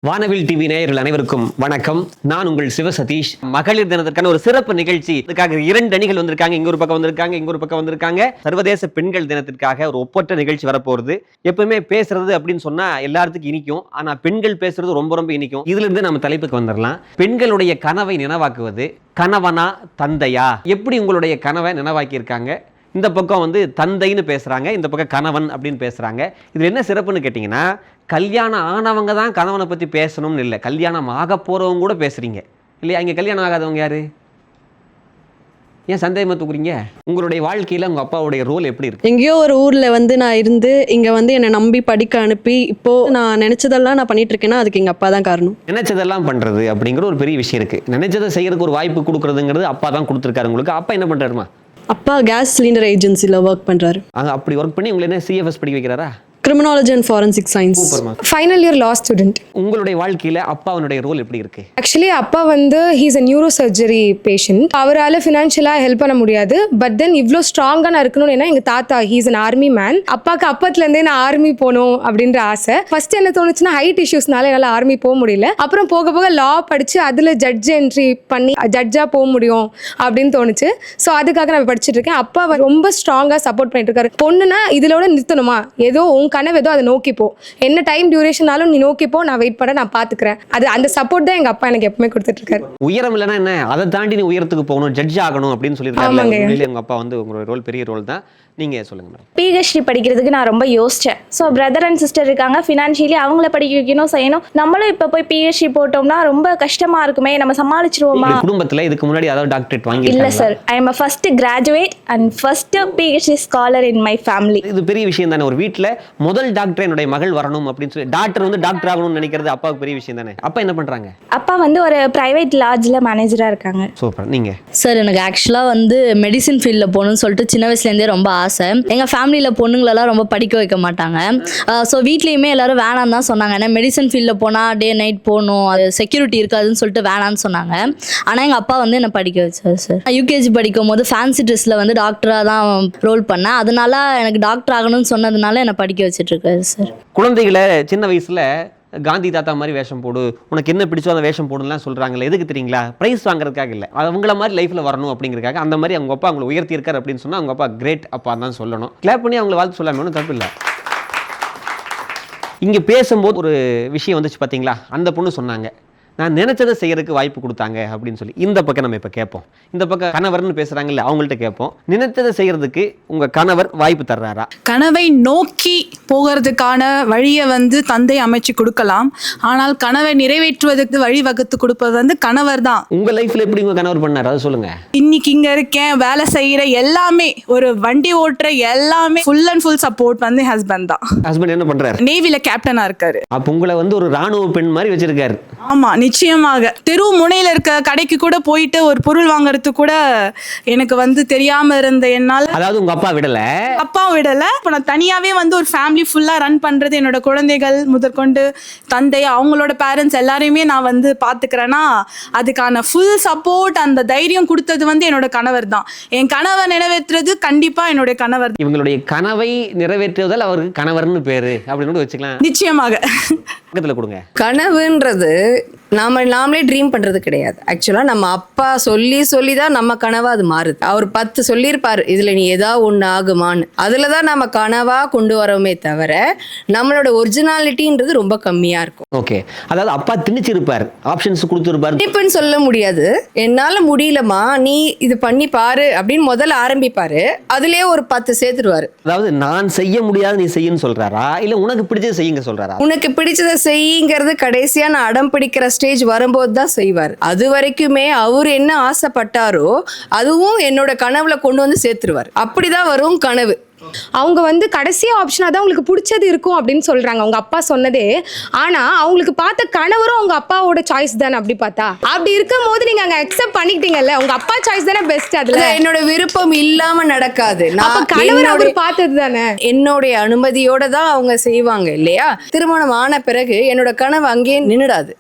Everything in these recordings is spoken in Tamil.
வானவில் டிவி நேயர்கள் அனைவருக்கும் வணக்கம். நான் உங்கள் சிவசதீஷ். மகளிர் தினத்திற்கான ஒரு சிறப்பு நிகழ்ச்சி. இதுக்காக 2 அணிகள் வந்திருக்காங்க. இங்க ஒரு பக்கம் வந்திருக்காங்க. சர்வதேச பெண்கள் தினத்திற்காக ஒரு ஒப்பற்ற நிகழ்ச்சி வரப்போகுது. எப்பவுமே பேசுறது அப்படின்னு சொன்னா எல்லாத்துக்கும் இனிக்கும். ஆனா பெண்கள் பேசுறது ரொம்ப ரொம்ப இனிக்கும். இதுல இருந்து நம்ம தலைப்புக்கு வந்துடலாம். பெண்களுடைய கனவை நினைவாக்குவது கணவனா தந்தையா? எப்படி உங்களுடைய கனவை நினைவாக்கி இருக்காங்க? இந்த பக்கம் தந்தைன்னு பேசுகிறாங்க, இந்த பக்கம் கணவன் அப்படின்னு பேசுகிறாங்க. இதில் என்ன சிறப்புன்னு கேட்டிங்கன்னா, கல்யாணம் ஆனவங்க தான் கணவனை பற்றி பேசணும்னு இல்லை, கல்யாணம் ஆக போகிறவங்க கூட பேசுகிறீங்க இல்லையா? இங்கே கல்யாணம் ஆகாதவங்க யார்? ஏன் சந்தேகமாக தூக்குறீங்க? உங்களுடைய வாழ்க்கையில் உங்கள் அப்பாவுடைய ரோல் எப்படி இருக்கு? எங்கேயோ ஒரு ஊரில் நான் இருந்து இங்கே என்னை நம்பி படிக்க அனுப்பி இப்போது நான் நினச்சதெல்லாம் நான் பண்ணிட்டு இருக்கேன்னா அதுக்கு எங்கள் அப்பா தான் காரணம். நினைச்சதெல்லாம் பண்ணுறது அப்படிங்கிற ஒரு பெரிய விஷயம் இருக்குது. நினைச்சதை செய்யறதுக்கு ஒரு வாய்ப்பு கொடுக்குறதுங்கிறது அப்பா தான் கொடுத்துருக்காரு உங்களுக்கு. அப்பா என்ன பண்ணுறாருமா? அப்பா கேஸ் சிலிண்டர் ஏஜென்சியில் ஒர்க் பண்ணுறாரு. அப்படி ஒர்க் பண்ணி உங்களை என்ன சிஎஃப்எஸ் படிக்க வைக்கிறாரா? Criminology and forensic science. Final year law student. உங்களுடைய வாழ்க்கையில் அப்பாவுடைய ரோல் எப்படி இருக்கு? ஆக்சுவலி அப்பா he's a neuro surgery patient. அவரால் ஃபினான்ஷியலாக ஹெல்ப் பண்ண முடியாது. பட் தென் இவ்வளோ ஸ்ட்ராங்காக நான் இருக்கணும்னு ஏன்னா எங்கள் தாத்தா ஹீஸ் அன் ஆர்மி மேன். அப்பாவுக்கு அப்பத்துலேருந்தே நான் ஆர்மி போகணும் அப்படின்ற ஆசை. ஃபர்ஸ்ட் என்ன தோணுச்சுன்னா ஹைட் இஷ்யூஸ்னால என்னால் ஆர்மி போக முடியல. அப்புறம் போக போக லா படித்து அதில் ஜட்ஜ் என்ட்ரி பண்ணி ஜட்ஜாக போக முடியும் அப்படின்னு தோணுச்சு. ஸோ அதுக்காக நான் படிச்சுட்டு இருக்கேன். அப்பா ரொம்ப ஸ்ட்ராங்காக சப்போர்ட் பண்ணிட்டு இருக்காரு. பொண்ணுனா இதிலோட நிறுத்தணுமா, ஏதோ கனவு ஏதோ அதை நோக்கிப்போ, என்ன டைம் டியூரேஷனாலும் நீ நோக்கிப்போ, நான் வெயிட் பண்ண, நான் பாத்துக்கிறேன். அது அந்த சப்போர்ட் தான் எங்க அப்பா எனக்கு எப்பவுமே கொடுத்துட்டு இருக்காரு. உயரம் இல்லைன்னா என்ன, அதை தாண்டி நீ உயரத்துக்கு போகணும், ஜட்ஜ் ஆகணும் அப்படின்னு சொல்லியிருக்காங்க. எங்க அப்பா உங்களோட ரோல் பெரிய ரோல் தான். நீங்க சொல்லுங்க மேடம். பிஹெச்டி படிக்கிறதுக்கு நான் ரொம்ப யோசிச்சேன். ஸோ பிரதர் அண்ட் சிஸ்டர் இருக்காங்க, ஃபினான்ஷியலி அவங்கள படிக்க வைக்கணும், செய்யணும். நம்மளும் இப்போ போய் பிஹெச்டி போட்டோம்னா ரொம்ப கஷ்டமா இருக்குமே, நம்ம சமாளிச்சிருவோமா? குடும்பத்தில் இதுக்கு முன்னாடி அதாவது டாக்டரேட் வாங்கி? இல்ல sir, I am first graduate and first PhD scholar in my family. இது பெரிய விஷயம் தானே. ஒரு வீட்டில் முதல் டாக்டர் என்னுடைய மகள் வரணும் அப்படின்னு சொல்லி டாக்டர் ஆகணும்னு நினைக்கிறது அப்பாவுக்கு பெரிய விஷயம் தானே. அப்பா என்ன பண்றாங்க? அப்பா ஒரு பிரைவேட் லாட்ஜ்ல மேனேஜரா இருக்காங்க. சூப்பர். நீங்க? சார் எனக்கு ஆக்சுவலாக மெடிசின் ஃபீல்டில் போகணும்னு சொல்லிட்டு சின்ன வயசுலேருந்தே ரொம்ப ஆசை. எங்கள் ஃபேமிலியில் பொண்ணுங்களெல்லாம் ரொம்ப படிக்க வைக்க மாட்டாங்க. ஸோ வீட்லேயுமே எல்லாரும் வேணான்னு தான் சொன்னாங்க. ஏன்னா மெடிசன் ஃபீல்டில் போனால் டே நைட் போகணும், அது செக்யூரிட்டி இருக்காதுன்னு சொல்லிட்டு வேணான்னு சொன்னாங்க. ஆனால் எங்கள் அப்பா என்னை படிக்க வச்சார் சார். யூகேஜி படிக்கும் போது ஃபேன்சி ட்ரெஸ்ஸில் டாக்டராக தான் ரோல் பண்ணேன். அதனால எனக்கு டாக்டர் ஆகணும்னு சொன்னதுனால என்னை படிக்க வச்சுட்டு இருக்காரு சார். குழந்தைகளை சின்ன வயசுல காந்தி தாத்தா மாதிரி வேஷம் போடு, உனக்கு என்ன பிடிச்சோ அந்த வேஷம் போடுலாம் சொல்றாங்களே, எதுக்கு தெரியுங்களா? பிரைஸ் வாங்குறதுக்காக இல்லை, அவங்கள மாதிரி லைஃப்ல வரணும் அப்படிங்கிறதுக்காக. அந்த மாதிரி அவங்க அப்பா அவங்களை உயர்த்தி இருக்காரு அப்படின்னு சொன்னா அவங்க அப்பா கிரேட் அப்பா தான் சொல்லணும். கிளாப் பண்ணி அவங்களை வாழ்த்து சொல்லாம ஒன்றும் தப்பு இல்லை. இங்க பேசும்போது ஒரு விஷயம் வந்துச்சு பாத்தீங்களா, அந்த பொண்ணு சொன்னாங்க நான் நினைச்சதை செய்யறதுக்கு வாய்ப்பு கொடுத்தாங்க அப்படின்னு சொல்லி. இந்த பக்கம் நம்ம இப்ப கேட்போம். இந்த பக்கம் கணவர்னு பேசுறாங்கல்ல, அவங்கள்ட்ட கேட்போம். நினைச்சதை செய்யறதுக்கு உங்க கணவர் வாய்ப்பு தர்றாரா? கனவை நோக்கி போகிறதுக்கான வழியை தந்தை அமைச்சு கொடுக்கலாம். ஆனால் கனவை நிறைவேற்றுவதற்கு வழி வகுத்து கொடுப்பது கணவர் தான். உங்க லைஃப்ல எப்படி உங்க கணவர் பண்ணாரு அதை சொல்லுங்க. இன்னைக்கு இங்க இருக்கேன், வேலை செய்யற எல்லாமே, ஒரு வண்டி ஓட்டுற எல்லாமே full and full support husband தான். ஹஸ்பண்ட் என்ன பண்றாரு? நேவில கேப்டனா இருக்காரு. அப்ப உங்களை ஒரு ராணுவ பெண் மாதிரி வச்சிருக்காரு. ஆமா, நிச்சயமாக. தெரு முனையில இருக்க கடைக்கு கூட போயிட்டு ஒரு பொருள் வாங்குறது கூட எனக்கு தெரியாம இருந்த என்னால, அதாவது உங்க அப்பா விடல, இப்ப நான் தனியாவே ஒரு ஃபேமிலி ஃபுல்லா ரன் பண்றது, என்னோட குழந்தைகள் முதற்கொண்டு தந்தை அவங்களோட பேரண்ட்ஸ் எல்லாரையுமே நான் பாத்துக்கிறேன்னா அதுக்கான ஃபுல் சப்போர்ட், அந்த தைரியம் கொடுத்தது என்னோட கணவர் தான். என் கனவை நிறைவேற்றுறது கண்டிப்பா என்னோட கணவர். இவங்களுடைய கனவை நிறைவேற்றுவதால் அவருக்கு கணவர்னு பேரு அப்படின்னு வச்சுக்கலாம். நிச்சயமாக. பக்கத்துல கொடுங்க. கனவுன்றது நாமளே ட்ரீம் பண்ணுறது கிடையாது. ஆக்சுவலாக நம்ம அப்பா சொல்லி தான் நம்ம கனவா அது மாறுது. அவர் 10 சொல்லியிருப்பார், இதில் நீ ஏதாவது ஒன்று ஆகுமான்னு. அதில் தான் நம்ம கனவாக கொண்டு வரோமே தவிர நம்மளோட ஒரிஜினாலிட்டின்றது ரொம்ப கம்மியாக இருக்கும். ஓகே, அதாவது அப்பா திணிச்சிருப்பார், ஆப்ஷன்ஸ் கொடுத்துருப்பார். இப்பன்னு சொல்ல முடியாது. என்னால் முடியலமா நீ இது பண்ணி பாரு அப்படின்னு முதல்ல ஆரம்பிப்பாரு. அதுலேயே ஒரு 10 சேர்த்துருவாரு. அதாவது நான் செய்ய முடியாது நீ செய்யன்னு சொல்றாரா, இல்லை உனக்கு பிடிச்சதை செய்யுங்க சொல்றாரா? உனக்கு பிடிச்சதை செய்யுங்கிறது கடைசியா நான் அடம் பிடிக்கிற ஸ்டேஜ் வரும்போது தான் செய்வார். அது வரைக்குமே அவர் என்ன ஆசைப்பட்டாரோ அதுவும் என்னோட கனவுல கொண்டு சேர்த்துருவார். அப்படிதான் வரும் கனவு. அவங்க கடைசி ஆப்ஷனா தான் உங்களுக்கு பிடிச்சது இருக்கும் அப்படின்னு சொல்றாங்க அவங்க அப்பா சொன்னதே. ஆனா அவங்களுக்கு பார்த்த கணவரும் அவங்க அப்பாவோட சாய்ஸ் தானே. அப்படி பார்த்தா அப்படி இருக்கும் போது நீங்க அங்க அக்செப்ட் பண்ணிக்கிட்டீங்கல்ல, உங்க அப்பா சாய்ஸ் தானே பெஸ்ட். அதுல என்னோட விருப்பம் இல்லாம நடக்காது. நான் கணவர் அவர் பார்த்தது தானே, என்னுடைய அனுமதியோட தான் அவங்க செய்வாங்க இல்லையா? திருமணம் ஆன பிறகு என்னோட கனவு அங்கேயே நின்னுடாது.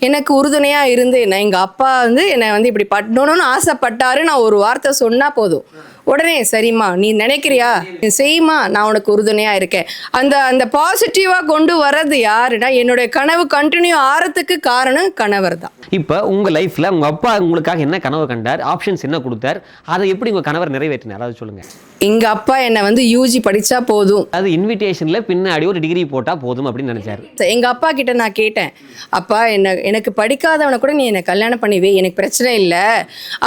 எனக்கு உறுதுணையா இருந்து எங்க அப்பா என்னை இப்படி பண்ணணும்னு ஆசைப்பட்டாரு. நான் ஒரு வார்த்தை சொன்னா போதும், உடனே சரிம்மா நீ நினைக்கிறியா நீ செய்யுமா, நான் உனக்கு உறுதுணையாக இருக்கேன். அந்த அந்த பாசிட்டிவாக கொண்டு வர்றது யாருன்னா என்னுடைய கனவு கண்டினியூ ஆகிறதுக்கு காரணம் கணவர் தான். இப்போ உங்க லைஃப்ல உங்க அப்பா உங்களுக்காக என்ன கனவு கண்டார், ஆப்ஷன்ஸ் என்ன கொடுத்தார், அதை எப்படி உங்க கணவர் நிறைவேற்றினார், அதை சொல்லுங்க. எங்க அப்பா என்னை வந்து யூஜி படிச்சா போதும், அது இன்விடேஷன்ல பின்னாடி ஒரு டிகிரி போட்டா போதும் அப்படின்னு நினைச்சாரு. எங்க அப்பா கிட்ட நான் கேட்டேன், அப்பா எனக்கு படிக்காதவனை கூட நீ என்னை கல்யாணம் பண்ணி வை, எனக்கு பிரச்சனை இல்லை,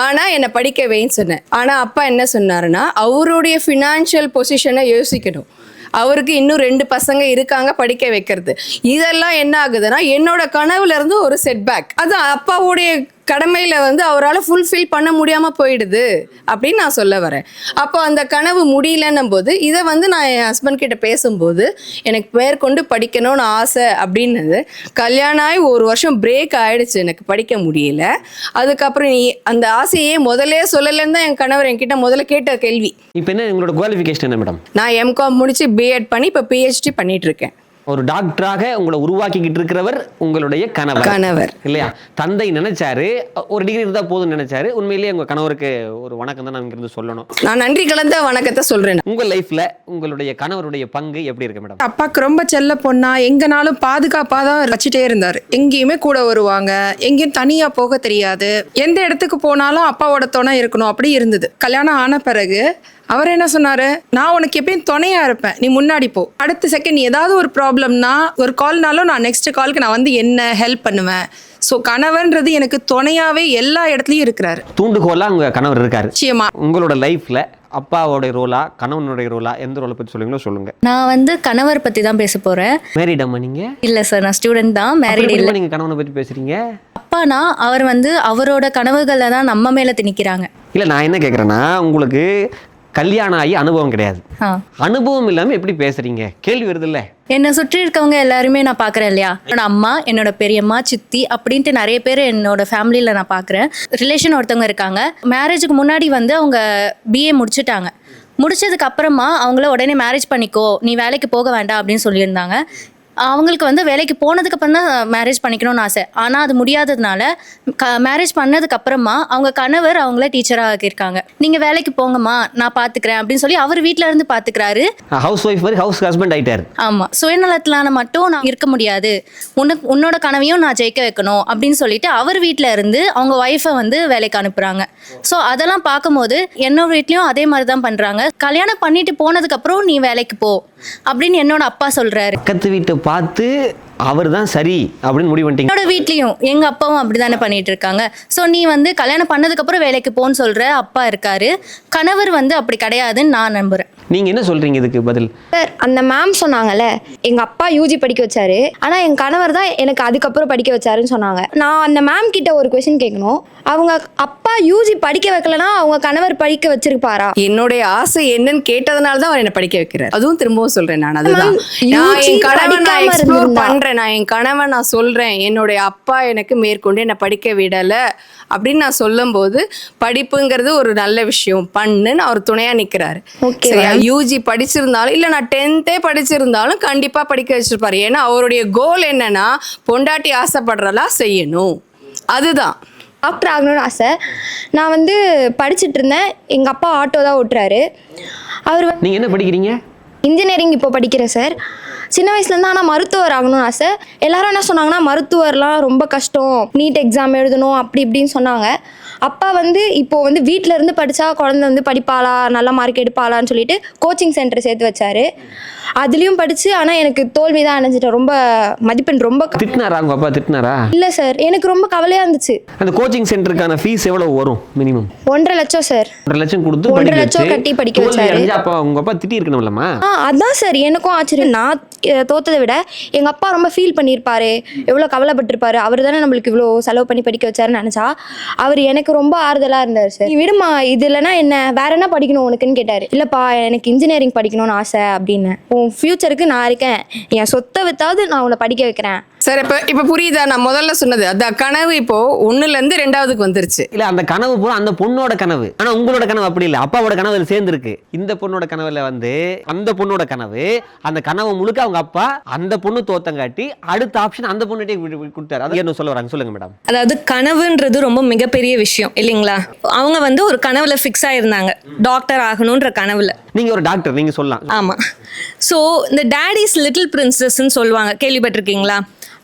ஆனா என்னை படிக்க வைன்னு சொன்னேன். ஆனா அப்பா என்ன சொன்னாருன்னா அவருடைய ஃபினான்ஷியல் பொசிஷனை யோசிக்கணும். அவருக்கு இன்னும் 2 பசங்க இருக்காங்க படிக்க வைக்கிறது. இதெல்லாம் என்ன ஆகுதுன்னா என்னோட கனவுல இருந்து ஒரு செட்பேக். அது அப்பாவுடைய கடமையில வந்து அவரால் ஃபுல்ஃபில் பண்ண முடியாம போயிடுது அப்படின்னு நான் சொல்ல வரேன். அப்போ அந்த கனவு முடியலன்னும் போது இதை வந்து நான் என் ஹஸ்பண்ட் கிட்ட பேசும்போது எனக்கு மேற்கொண்டு படிக்கணும்னு ஆசை அப்படின்னது. கல்யாணம் ஆகி 1 வருஷம் பிரேக் ஆயிடுச்சு, எனக்கு படிக்க முடியல. அதுக்கப்புறம் நீ அந்த ஆசையே முதலே சொல்லலைன்னு தான் என் கணவர் என்கிட்ட முதல்ல கேட்ட கேள்வி. இப்போ என்ன உங்களோட குவாலிஃபிகேஷன் என்ன மேடம்? நான் எம்காம் முடிச்சு பிஎட் பண்ணி இப்போ பிஹெச்டி பண்ணிட்டு இருக்கேன். ஒரு டாக்டராக உங்களை உருவாக்கிக்கிட்டு இருக்கிறவர் உங்களுடைய கணவர் இல்லையா? தந்தை நினைச்சாரு ஒரு டிகிரி இருந்தா போதும் நினைச்சாரு. உண்மையிலேயே உங்க கணவருக்கு ஒரு வணக்கம் தான் நான் இங்கிருந்து சொல்லணும். நான் நன்றி கலந்த வணக்கத்தை சொல்றேன். உங்க லைஃப்ல உங்களுடைய கணவருடைய பங்கு எப்படி இருக்கு மேடம்? அப்பாவுக்கு ரொம்ப செல்ல பொண்ணா எங்கனாலும் பாதுகாப்பாக தான் வச்சுட்டே இருந்தார். எங்கேயுமே கூட வருவாங்க, எங்கேயும் தனியா போக தெரியாது. எந்த இடத்துக்கு போனாலும் அப்பாவோட துணை இருக்கணும் அப்படி இருந்தது. கல்யாணம் ஆன பிறகு அவர் என்ன சொன்னாரு, நான் உனக்கு எப்பயும் துணையா இருப்பேன், நீ முன்னாடி போ, அடுத்த செகண்ட் ஏதாவது ஒரு ப்ராப்ளம்னா ஒரு கால்னாலும் நான் நெக்ஸ்ட் காலுக்கு நான் வந்து என்ன ஹெல்ப் பண்ணுவேன். ஸோ கணவன்றது எனக்கு துணையாவே எல்லா இடத்துலயும் இருக்கிறாரு. தூண்டுகோலா உங்க கணவர் இருக்காரு. நிச்சயமா. உங்களோட லைஃப்ல அப்பாவோட ரோலா கணவனுடைய ரோலா எந்த ரோலை பத்தி சொல்லுங்களோ சொல்லுங்க. நான் வந்து கணவர் பற்றி தான் பேச போகிறேன். மேரிடம்மா நீங்க? இல்லை சார், நான் ஸ்டூடெண்ட் தான், மேரிட் இல்லை. நீங்க கணவனை பத்தி பேசுறீங்க? அப்பானா அவர் வந்து அவரோட கனவுகளை தான் நம்ம மேலே திணிக்கிறாங்க. இல்ல நான் என்ன கேட்குறேன்னா, உங்களுக்கு கல்யாணம் ஆகி அனுபவம் கிடையாது. அனுபவம் இல்லாம எப்படி பேசுறீங்க? கேள்வி வருது இல்ல? என்னை சுற்றி இருக்கவங்க எல்லாருமே நான் பார்க்குறேன் இல்லையா, என்னோட அம்மா, என்னோட பெரியம்மா, சித்தி அப்படின்ட்டு நிறைய பேர் என்னோட ஃபேமிலியில் நான் பார்க்குறேன். ரிலேஷன் ஒருத்தவங்க இருக்காங்க, மேரேஜுக்கு முன்னாடி வந்து அவங்க பிஏ முடிச்சுட்டாங்க. முடிச்சதுக்கு அப்புறமா அவங்கள உடனே மேரேஜ் பண்ணிக்கோ, நீ வேலைக்கு போக வேண்டாம் அப்படின்னு சொல்லியிருந்தாங்க. அவங்களுக்கு வந்து வேலைக்கு போனதுக்கு அப்புறம் தான் மேரேஜ் பண்ணிக்கணும்னு ஆசை. ஆனால் அது முடியாததுனால மேரேஜ் பண்ணதுக்கு அப்புறமா அவங்க கணவர் அவங்கள டீச்சராக ஆக்கியிருக்காங்க. நீங்கள் வேலைக்கு போங்கம்மா நான் பார்த்துக்கிறேன் அப்படின்னு சொல்லி அவர் வீட்டில இருந்து பார்த்துக்கிறாரு. ஹவுஸ் ஒய்ஃப் மாதிரி ஹவுஸ் ஹஸ்பண்ட் ஆயிட்டாரு. ஆமாம், சுயநலத்திலான மட்டும் நான் இருக்க முடியாது, உன்னோட கனவையும் நான் ஜெயிக்க வைக்கணும் அப்படின்னு சொல்லிட்டு அவர் வீட்டில் இருந்து அவங்க ஒய்ஃபை வந்து வேலைக்கு அனுப்புகிறாங்க. ஸோ அதெல்லாம் பார்க்கும்போது என்னோட வீட்லேயும் அதே மாதிரி தான் பண்ணுறாங்க. கல்யாணம் பண்ணிட்டு போனதுக்கப்புறம் நீ வேலைக்கு போ அப்படின்னு என்னோட அப்பா சொல்கிறாரு. பக்கத்து வீட்டை பார்த்து அவர் தான் சரி அப்படின்னு முடிவு பண்ணிட்டீங்க. என்னோட வீட்லயும் எங்க அப்பாவும் அப்படிதானே பண்ணிட்டு இருக்காங்க. ஸோ நீ வந்து கல்யாணம் பண்ணதுக்கு அப்புறம் வேலைக்கு போன்னு சொல்ற அப்பா இருக்காரு. கணவர் வந்து அப்படி கிடையாதுன்னு நான் நம்புறேன். நீங்க என்ன சொல்றீங்க இதுக்கு பதில்? சார், அந்த மேம் சொன்னாங்கல்ல, எங்க அப்பா யூஜி படிக்க வச்சாரு, ஆனா என் கணவர் தான் எனக்கு அதுக்கப்புறம் படிக்க வச்சாருன்னு சொன்னாங்க. நான் அந்த மேம் கிட்ட ஒரு கொஸ்டின் கேட்கணும், அவங்க அப்பா யூஜி படிக்க வைக்கலனா அவங்க கணவர் படிக்க வச்சிருப்பாரா? என்னுடைய ஆசை என்னன்னு கேட்டதுனால தான் அவர் என்ன படிக்க வைக்கிறார். அதுவும் திரும்பவும் சொல்றேன், நான் அதுதான் நான் என் கணவன் நான் எக்ஸ்ப்ளோர் பண்றேன். நான் என் கணவன் நான் சொல்றேன், என்னுடைய அப்பா எனக்கு மேற்கொண்டு என்னை படிக்க விடல அப்படின்னு நான் சொல்லும் போது படிப்புங்கிறது ஒரு நல்ல விஷயம் பண்ணுன்னு அவர் துணையா நிக்கிறாரு. யூஜி படிச்சிருந்தாலும் இல்ல நான் 10th படிச்சிருந்தாலும் கண்டிப்பா படிக்க வச்சிருப்பாரு. ஏன்னா அவருடைய கோல் என்னன்னா பொண்டாட்டி ஆசைப்படுறதா செய்யணும், அதுதான். டாக்டர் ஆகணும்னு ஆசை. நான் வந்து படிச்சுட்டு இருந்தேன், எங்கள் அப்பா ஆட்டோ தான் ஓட்டுறாரு. அவர் நீங்க என்ன படிக்கிறீங்க? இன்ஜினியரிங் இப்போ படிக்கிறேன் சார். சின்ன வயசுலேருந்து ஆனால் மருத்துவர் ஆகணும்னு ஆசை. எல்லாரும் என்ன சொன்னாங்கன்னா மருத்துவர்லாம் ரொம்ப கஷ்டம், நீட் எக்ஸாம் எழுதணும் அப்படி இப்படின்னு சொன்னாங்க. அப்பா வந்து இப்போ வந்து வீட்டில் இருந்து படித்தா குழந்தை வந்து படிப்பாளா, நல்ல மார்க் எடுப்பாளான்னு சொல்லிட்டு கோச்சிங் சென்டர் சேர்த்து வச்சாரு. அதுலேயும் படித்து ஆனால் எனக்கு தோல்வி தான் அடைஞ்சிட்டேன். ரொம்ப மதிப்பெண் ரொம்ப திட்டினாரா உங்க அப்பா? திட்டினாரா? இல்லை சார், எனக்கு ரொம்ப கவலையாக இருந்துச்சு. அந்த கோச்சிங் சென்டருக்கான ஃபீஸ் எவ்வளவு வரும் மினிமம்? 1.5 லட்சம் சார். 1.5 லட்சம் கொடுத்து 1.5 லட்சம் கட்டி படிக்க வச்சாரு. அப்பா உங்க அப்பா திட்டி இருக்கணும்லமா? அதான் சார் எனக்கும் ஆச்சரியம். நான் தோத்ததை விட எங்கள் அப்பா ரொம்ப ஃபீல் பண்ணியிருப்பாரு, எவ்வளோ கவலைப்பட்டிருப்பாரு. அவர் தானே நம்மளுக்கு இவ்வளோ செலவு பண்ணி படிக்க வச்சாருன்னு நினச்சா அவர் எனக்கு ரொம்ப ஆறுதலாக இருந்தார். சார் நீ விடுமா, இது இல்லைன்னா என்ன வேற என்ன படிக்கணும் உனக்குன்னு கேட்டார். இல்லைப்பா எனக்கு இன்ஜினியரிங் படிக்கணும்னு ஆசை அப்படின்னு. உன் ஃபியூச்சருக்கு நான் இருக்கேன், என் சொத்தை வித்தாவது நான் உன்னை படிக்க வைக்கிறேன். சார் இப்ப புரியுதா நான் முதல்ல சொன்னது? அந்த கனவு இப்போ 1லேருந்து 2வதுக்கு வந்துருச்சு. இல்ல அந்த கனவு பூரா அந்த பொண்ணோட கனவு. ஆனா உங்களோட கனவு அப்படி இல்ல, அப்பாவோட கனவு சேர்ந்து இருக்கு. இந்த பொண்ணோட கனவுல வந்து அந்த பொண்ணோட கனவு, அந்த கனவு முழுக்க அவங்க அப்பா அந்த பொண்ணு தோத்தங்காட்டி அடுத்த ஆப்ஷன் அந்த பொண்ணுட்டே கொடுத்தாரு. அது என்ன சொல்ல வராங்க சொல்லுங்க மேடம். அதாவது கனவுன்றது ரொம்ப மிகப்பெரிய விஷயம். விஷயம் இல்லைங்களா. அவங்க வந்து ஒரு கனவுல ஃபிக்ஸ் ஆயிருந்தாங்க, டாக்டர் ஆகணுன்ற கனவுல. நீங்க ஒரு டாக்டர், நீங்க சொல்லலாம். ஆமா. ஸோ இந்த டேடிஸ் லிட்டில் பிரின்சஸ்ன்னு சொல்லுவாங்க, கேள்விப்பட்டிருக்கீங்களா?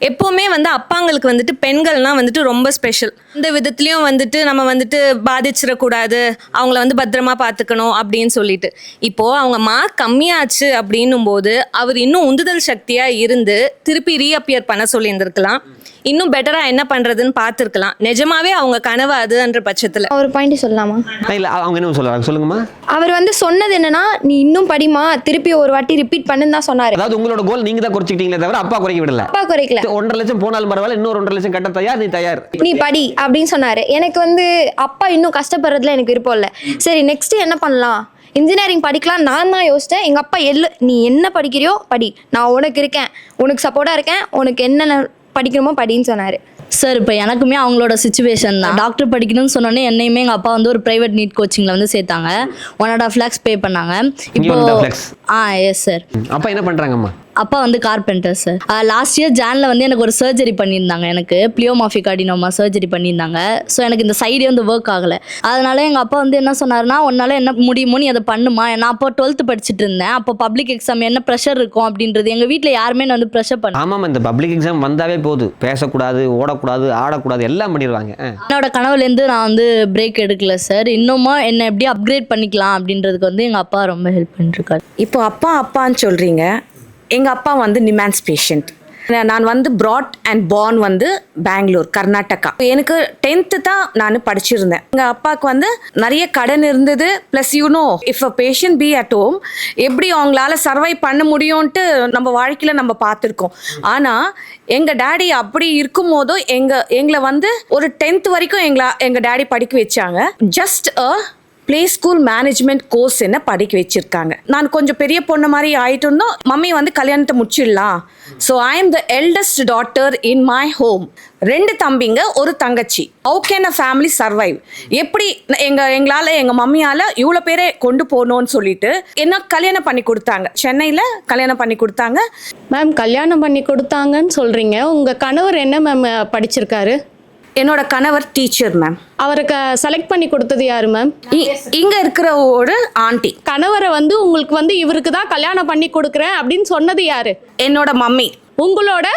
எப்போவுமே வந்து அப்பாங்களுக்கு வந்துட்டு பெண்கள்லாம் வந்துட்டு ரொம்ப ஸ்பெஷல். இந்த விதத்துலையும் வந்துட்டு நம்ம வந்துட்டு பாதிச்சிடக்கூடாது, அவங்கள வந்து பத்திரமா பார்த்துக்கணும் அப்படின்னு சொல்லிட்டு. இப்போது அவங்க மார்க் கம்மியாச்சு அப்படின்னும் போது அவர் இன்னும் உந்துதல் சக்தியாக இருந்து திருப்பி ரீஅப்பியர் பண்ண சொல்லியிருந்திருக்கலாம். இன்னும் பெட்டராக என்ன பண்ணுறதுன்னு பார்த்துருக்கலாம். நிஜமாவே அவங்க கனவு அதுன்ற பட்சத்தில். ஒரு பாயிண்ட் சொல்லலாமா? இல்ல அவங்க என்ன சொல்றாங்க சொல்லுங்கம்மா. அவர் வந்து சொன்னது என்னன்னா, நீ இன்னும் படிமா, திருப்பி ஒரு வாட்டி ரிப்பீட் பண்ணுன்னு தான் சொன்னாரு. அதாவது உங்களோட கோல் நீங்க தான் குறைச்சிக்கிட்டீங்களே தவிர அப்பா குறைக்க விடல. அப்பா குறைக்கல. 1.5 லட்சம் போனாலும் பரவாயில்ல, இன்னொரு 1.5 லட்சம் கட்ட தயார், நீ தயார், நீ படி அப்படின்னு சொன்னாரு. எனக்கு வந்து அப்பா இன்னும் கஷ்டப்படுறதுல எனக்கு விருப்பம் இல்லை. சரி நெக்ஸ்ட் என்ன பண்ணலாம், இன்ஜினியரிங் படிக்கலாம் நான் தான் யோசித்தேன். எங்கள் அப்பா நீ என்ன படிக்கிறியோ படி, நான் உனக்கு இருக்கேன், உனக்கு சப்போர்ட்டாக இருக்கேன், உனக்கு என்னென்ன படிக்கணுமோ படின்னு சொன்னார். சார் இப்போ எனக்குமே அவங்களோட சுச்சுவேஷன் தான். டாக்டர் படிக்கணும்னு சொன்னோன்னே என்னையுமே எங்கள் அப்பா வந்து ஒரு ப்ரைவேட் நீட் கோச்சிங்கில் வந்து சேர்த்தாங்க. 1.5 lakhs பே பண்ணாங்க. இப்போ எஸ் சார். அப்பா என்ன பண்ணுறாங்கம்மா? அப்பா வந்து கார்பெண்டர் சார். லாஸ்ட் இயர் ஜானில் வந்து எனக்கு ஒரு சர்ஜரி பண்ணியிருந்தாங்க. எனக்கு பிளியோமாஃபிக் அடினோமா சர்ஜரி பண்ணியிருந்தாங்க. ஸோ எனக்கு இந்த சைடே வந்து ஒர்க் ஆகலை. அதனால எங்கள் அப்பா வந்து என்ன சொன்னார்னா, உன்னால் என்ன முடியுமோ நீ அதை பண்ணுமா. நான் அப்போ 12th படிச்சுட்டு இருந்தேன். அப்போ பப்ளிக் எக்ஸாம் என்ன ப்ரெஷர் இருக்கும் அப்படின்றது எங்கள் வீட்டில் யாருமே வந்து ப்ரெஷர் பண்ண. ஆமாம், இந்த பப்ளிக் எக்ஸாம் வந்தாவே போதும், பேசக்கூடாது, ஓடக்கூடாது, ஆடக்கூடாது, எல்லாம் பண்ணிடுவாங்க. என்னோட கனவுலேருந்து நான் வந்து பிரேக் எடுக்கல சார். இன்னமும் என்னை எப்படி அப்கிரேட் பண்ணிக்கலாம் அப்படின்றதுக்கு வந்து எங்கள் அப்பா ரொம்ப ஹெல்ப் பண்ணிருக்காரு. இப்போ அப்பான்னு சொல்கிறீங்க. எங்கள் அப்பா வந்து நிமான்ஸ் பேஷண்ட். நான் வந்து ப்ராட் அண்ட் பார்ன் வந்து பெங்களூர், கர்நாடகா. எனக்கு 10th தான் நான் படிச்சிருந்தேன். எங்கள் அப்பாவுக்கு வந்து நிறைய கடன் இருந்தது. Plus if a patient be at home எப்படி அவங்களால சர்வை பண்ண முடியும்ன்ட்டு நம்ம வாழ்க்கையில் நம்ம பார்த்துருக்கோம். ஆனால் எங்கள் டேடி அப்படி இருக்கும் போதும் எங்களை வந்து ஒரு 10th வரைக்கும் எங்கள் டேடி படிக்க வச்சாங்க. Just play school management course என்ன படிக்க வச்சிருக்காங்க. நான் கொஞ்சம் பெரிய பொண்ணு மாதிரி ஆயிட்டு இருந்தோம். மம்மி வந்து கல்யாணத்தை முடிச்சிடலாம். So I am the eldest daughter in my home. 2 தம்பிங்க, ஒரு தங்கச்சி. How can a family survive? எப்படி எங்களால் எங்கள் மம்மியால் இவ்வளோ பேரை கொண்டு போகணும்னு சொல்லிட்டு என்ன கல்யாணம் பண்ணி கொடுத்தாங்க. சென்னையில் கல்யாணம் பண்ணி கொடுத்தாங்க. மேம் கல்யாணம் பண்ணி கொடுத்தாங்கன்னு சொல்கிறீங்க, உங்கள் கணவர் என்ன மேம் படிச்சிருக்காரு? என்னோட கணவர் டீச்சர் மேம். அவருக்கு செலக்ட் பண்ணி கொடுத்தது யாரு மேம்? இங்க இருக்கிற ஒரு ஆண்டி. கணவரை வந்து உங்களுக்கு வந்து இவருக்கு தான் கல்யாணம் பண்ணி கொடுக்குறேன் அப்படின்னு சொன்னது யாரு? என்னோட மம்மி. உங்களோட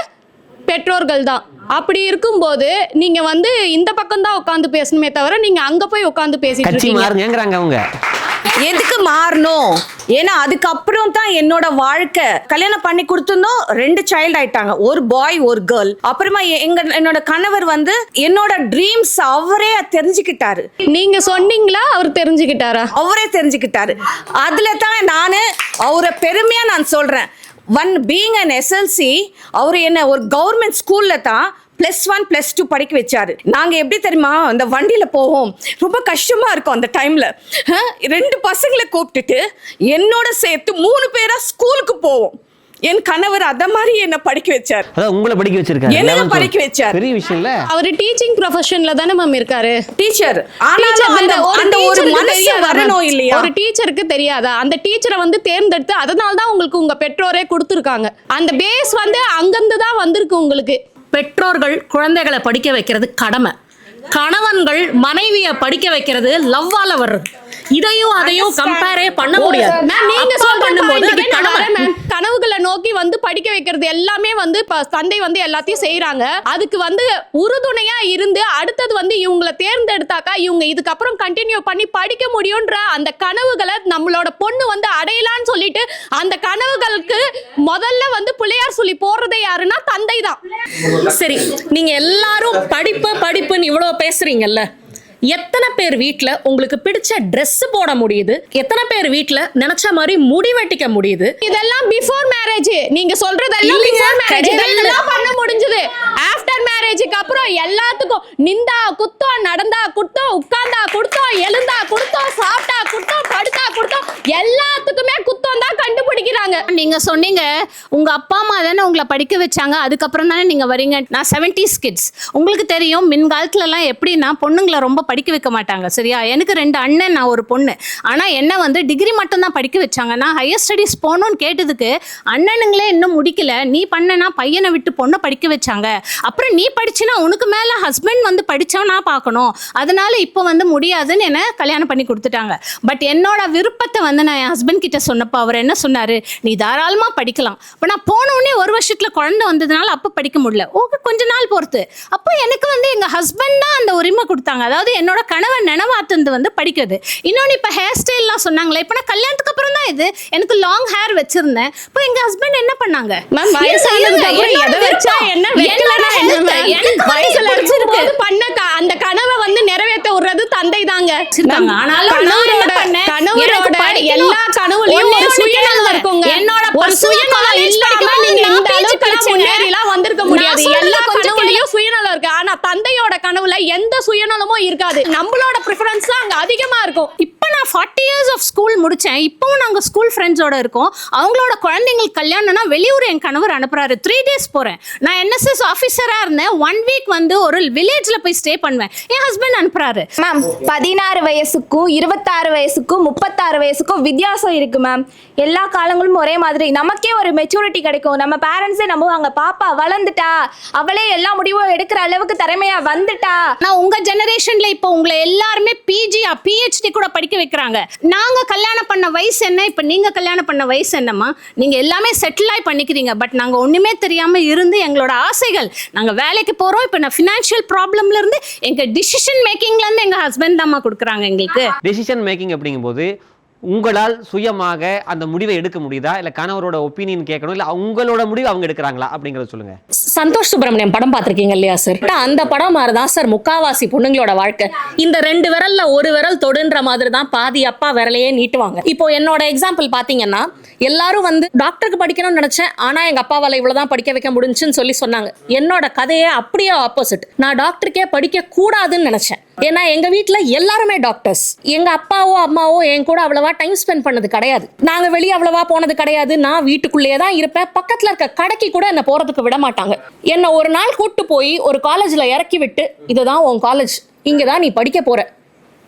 பெற்றோர்கள் தான். அப்படி இருக்கும்போது நீங்க வந்து இந்த பக்கம் தான் உட்காந்து பேசணுமே தவிர நீங்க அங்க போய் உட்காந்து பேசிட்டு இருக்கீங்க. அவங்க எதுக்கு மாறணும்? ஏன்னா அதுக்கப்புறம் தான் என்னோட வாழ்க்கை. கல்யாணம் பண்ணி கொடுத்துருந்தோம், 2 சைல்டு ஆயிட்டாங்க, ஒரு பாய் ஒரு கேர்ள். அப்புறமா என்னோட கணவர் வந்து என்னோட ட்ரீம்ஸ் அவரே தெரிஞ்சுக்கிட்டாரு. நீங்க சொன்னீங்களா அவர் தெரிஞ்சுக்கிட்டாரா? அவரே தெரிஞ்சுக்கிட்டாரு. அதுல தான் நான் அவரை பெருமையா நான் சொல்றேன். பீயிங் அன் SLC அவர் என்ன ஒரு கவர்மெண்ட் ஸ்கூல்ல தான் +1 +2 படிக்க வச்சாரு. நாங்கள் எப்படி தெரியுமா, அந்த வண்டியில் போவோம், ரொம்ப கஷ்டமாக இருக்கும் அந்த டைமில். 2 பசங்களை கூப்பிட்டுட்டு என்னோட சேர்த்து 3 பேராக ஸ்கூலுக்கு போவோம். என் கணவர் அத மாதிரி என்ன படிக்க வச்சார். அதான் உங்களை படிக்க வச்சிருக்காரு. என்ன படிக்க வச்சார். பெரிய விஷயம் இல்ல. அவர் டீச்சிங் ப்ரொஃபஷன்ல தானே மேம் இருக்காரு. டீச்சர். ஆனாலும் அந்த ஒரு மனசு வரணும் இல்லையா? ஒரு டீச்சருக்கு தெரியாதா? அந்த டீச்சரை வந்து தேர்ந்தெடுத்து அதனால தான் உங்களுக்கு உங்க பெற்றோரே கொடுத்துருக்காங்க. அந்த பேஸ் வந்து அங்கிருந்து தான் வந்திருக்கு உங்களுக்கு. பெற்றோர்கள் குழந்தைகளை படிக்க வைக்கிறது கடமை. கணவன்கள் மனைவியை படிக்க வைக்கிறது லவ்வால வர்றது. இதையும் அதையும் கம்பேரே பண்ண முடியாது. நீங்க சொல்லும்போது கனவுகளை நோக்கி வந்து படிக்க வைக்கிறது எல்லாமே வந்து தந்தை வந்து எல்லாத்தையும் செய்யறாங்க. அதுக்கு வந்து உறுதுணையா இருந்து அடுத்தது வந்து இவங்களை தேர்ந்தெடுத்தாக்கா இவங்க இதுக்கப்புறம் கண்டினியூ பண்ணி படிக்க முடியும்ன்ற அந்த கனவுகளை நம்மளோட பொண்ணு வந்து அடையலான்னு சொல்லிட்டு அந்த கனவுகளுக்கு முதல்ல வந்து பிள்ளையார் சொல்லி போடுறதே யாருன்னா தந்தை தான். சரி, நீங்க எல்லாரும் படிப்புன்னு இவ்வளவு பேசுறீங்கல்ல, எத்தனை பேர் வீட்ல உங்களுக்கு பிடிச்ச Dress போட முடியுது? எத்தனை பேர் வீட்ல நினைச்ச மாதிரி முடி வெட்டிக்க முடியுது? இதெல்லாம் பிஃபோர் மேரேஜ். நீங்க சொல்றதெல்லாம் பிஃபோர் மேரேஜ். இதெல்லாம் பண்ண முடிஞ்சது. ஆஃப்டர் மேரேஜுக்கு அப்புறம் எல்லாத்துக்கும் நிந்தா குத்தம், நடந்தா குத்தம், உட்கார்ந்தா குத்தம், எழுந்தா குத்தம், சாப்பிட்டா குத்தம், படுத்தா குத்தம், எல்லாத்துக்குமே குத்தம் தான் கண்டுபிடிக்கிறாங்க. சொல்றாங்க. நீங்க சொன்னீங்க உங்க அப்பா அம்மா தானே உங்களை படிக்க வச்சாங்க, அதுக்கப்புறம் தானே நீங்க வரீங்க. நான் 70s கிட்ஸ். உங்களுக்கு தெரியும் மின் காலத்துல எல்லாம் எப்படின்னா பொண்ணுங்களை ரொம்ப படிக்க வைக்க மாட்டாங்க, சரியா? எனக்கு 2 அண்ணன், நான் ஒரு பொண்ணு. ஆனா என்ன வந்து டிகிரி மட்டும் தான் படிக்க வச்சாங்க. நான் ஹையர் ஸ்டடீஸ் போகணும்னு கேட்டதுக்கு அண்ணனுங்களே இன்னும் முடிக்கல, நீ பண்ணனா பையனை விட்டு பொண்ணை படிக்க வச்சாங்க. அப்புறம் நீ படிச்சுனா உனக்கு மேல ஹஸ்பண்ட் வந்து படிச்சா நான் பார்க்கணும், அதனால இப்போ வந்து முடியாதுன்னு என்ன கல்யாணம் பண்ணி கொடுத்துட்டாங்க. பட் என்னோட விருப்பத்தை வந்து நான் என் ஹஸ்பண்ட் கிட்ட சொன்னப்போ அவர் என்ன சொன்னாரு, நீ தாராளமா படிக்கலாம். இப்போ நான் போன உடனே 1 வருஷத்துல குழந்தை வந்ததுனால அப்ப படிக்க முடியல, ஓகே கொஞ்ச நாள் பொறுத்து. அப்போ எனக்கு வந்து எங்க ஹஸ்பண்ட் தான் அந்த உரிமை கொடுத்தாங்க. அதாவது என்னோட கனவை நினைவாத்துறது வந்து படிக்கிறது. இன்னொன்று இப்போ ஹேர் ஸ்டைல்லாம் சொன்னாங்களே, இப்போ நான் கல்யாணத்துக்கு அப்புறம் தான் இது எனக்கு லாங் ஹேர் வச்சிருந்தேன். இப்போ எங்க ஹஸ்பண்ட் என்ன பண்ணாங்க, மேம் வயசானதுக்கு அப்புறம் எதை வச்சா என்ன வைக்கலனா என்ன மேம்? எனக்கு வயசுல இருக்கும்போது பண்ண அந்த கனவை வந்து நிறைவேற்ற விடுறது தந்தை தாங்க. ஆனாலும் நான் என்ன பண்ணேன், எனக்கு படிக்கணும். எல்லா கனவுலயும் ஒரு சுயநலம் இருக்குங்க. என்னோட ஒரு சுயநலம் இல்லாம நீங்க இந்த அளவுக்கு முன்னேறிலாம் வந்திருக்க முடியாது. எல்லா கனவுலயும் சுயநலம் இருக்கு. ஆனா தந்தையோட கனவுல எந்த சுயநலமும் இருக்காது. நம்மளோட ப்ரிஃபரன்ஸ் தான் அங்க அதிகமா இருக்கும். இப்போ நான் 40 years of ஸ்கூல் முடிச்சேன். இப்பவும் நாங்க ஸ்கூல் ஃப்ரெண்ட்ஸோட இருக்கோம். அவங்களோட குழந்தைங்களுக்கு கல்யாணம்னா வெளியூர் என் கணவர் அனுப்புறாரு. 3 days போறேன். நான் NSS ஆஃபீஸரா இருந்தேன். 1 week வந்து ஒரு வில்லேஜ்ல போய் ஸ்டே பண்ணுவேன். என் ஹஸ்பண்ட் அனுப்புறாரு. மேம் 16 வயசுக்கும் 26 வயசுக்கும் 36 வயசுக்கும் வித்தியாசம் இருக்கு மேம். எல்லா காலங்களும் ஒரே மாதிரி. நமக்கே ஒரு மெச்சூரிட்டி கிடைக்கும். நம்ம பேரண்ட்ஸே நம்புவாங்க, பாப்பா வளர்ந்துட்டா, அவளே எல்லா முடிவும் எடுக்கிற அளவுக்கு திறமையா வந்துட்டா. நான் உங்க ஜெனரேஷன்ல இப்போ உங்களை எல்லாருமே பிஜியா PhD கூட படிக்க வைக்கிறாங்க. நாங்க கல்யாணம் பண்ண வயசு என்ன, இப்போ நீங்க கல்யாணம் பண்ண வயசு என்னம்மா? நீங்க எல்லாமே செட்டில் ஆகி பண்ணிக்கிறீங்க. பட் நாங்க ஒண்ணுமே தெரியாம இருந்து எங்களோட ஆசைகள், நாங்க வேலைக்கு போறோம். இப்போ நான் ஃபினான்ஷியல் ப்ராப்ளம்ல இருந்து எங்க டிசிஷன் மேக்கிங்ல இருந்து எங்க ஹஸ்பண்ட் தாம்மா கொடுக்குறாங்க எங்களுக்கு. டெசிஷன் மேக்கிங் அப்படிங்கும்போது உங்களால் சுயமாக அந்த முடிவை எடுக்க முடியுதா, இல்ல கணவரோட ஒப்பீனியன் கேட்கணும், இல்ல உங்களோட முடிவு அவங்க எடுக்கிறாங்களா அப்படிங்கறத சொல்லுங்க. சந்தோஷ் சுப்பிரமணியம் படம் பார்த்திருக்கீங்க இல்லையா சார்? அந்த படம் மாதிரி தான் சார் முக்காவாசி பொண்ணுங்களோட வாழ்க்கை. இந்த 2 விரல்ல ஒரு விரல் தொடுன்ற மாதிரி தான் பாதி அப்பா விரலையே நீட்டுவாங்க. இப்போ என்னோட எக்ஸாம்பிள் பாத்தீங்கன்னா, எல்லாரும் வந்து டாக்டருக்கு படிக்கணும்னு நினைச்சேன், ஆனா எங்க அப்பாவால இவ்வளவுதான் படிக்க வைக்க முடிஞ்சுன்னு சொல்லி சொன்னாங்க. என்னோட கதையே அப்படியே ஆப்போசிட். நான் டாக்டருக்கே படிக்க கூடாதுன்னு நினைச்சேன். ஏன்னா எங்க வீட்டுல எல்லாருமே டாக்டர்ஸ். எங்க அப்பாவோ அம்மாவோ என் கூட அவ்வளவா டைம் ஸ்பெண்ட் பண்ணது கிடையாது. நாங்க வெளியே அவ்வளவா போனது கிடையாது. நான் வீட்டுக்குள்ளேயே தான் இருப்பேன். பக்கத்துல இருக்க கடைக்கு கூட என்ன போறதுக்கு விட மாட்டாங்க. என்ன ஒரு நாள் கூட்டு போய் ஒரு காலேஜ்ல இறக்கி விட்டு, இதுதான் உன் காலேஜ், இங்கதான் நீ படிக்க போற,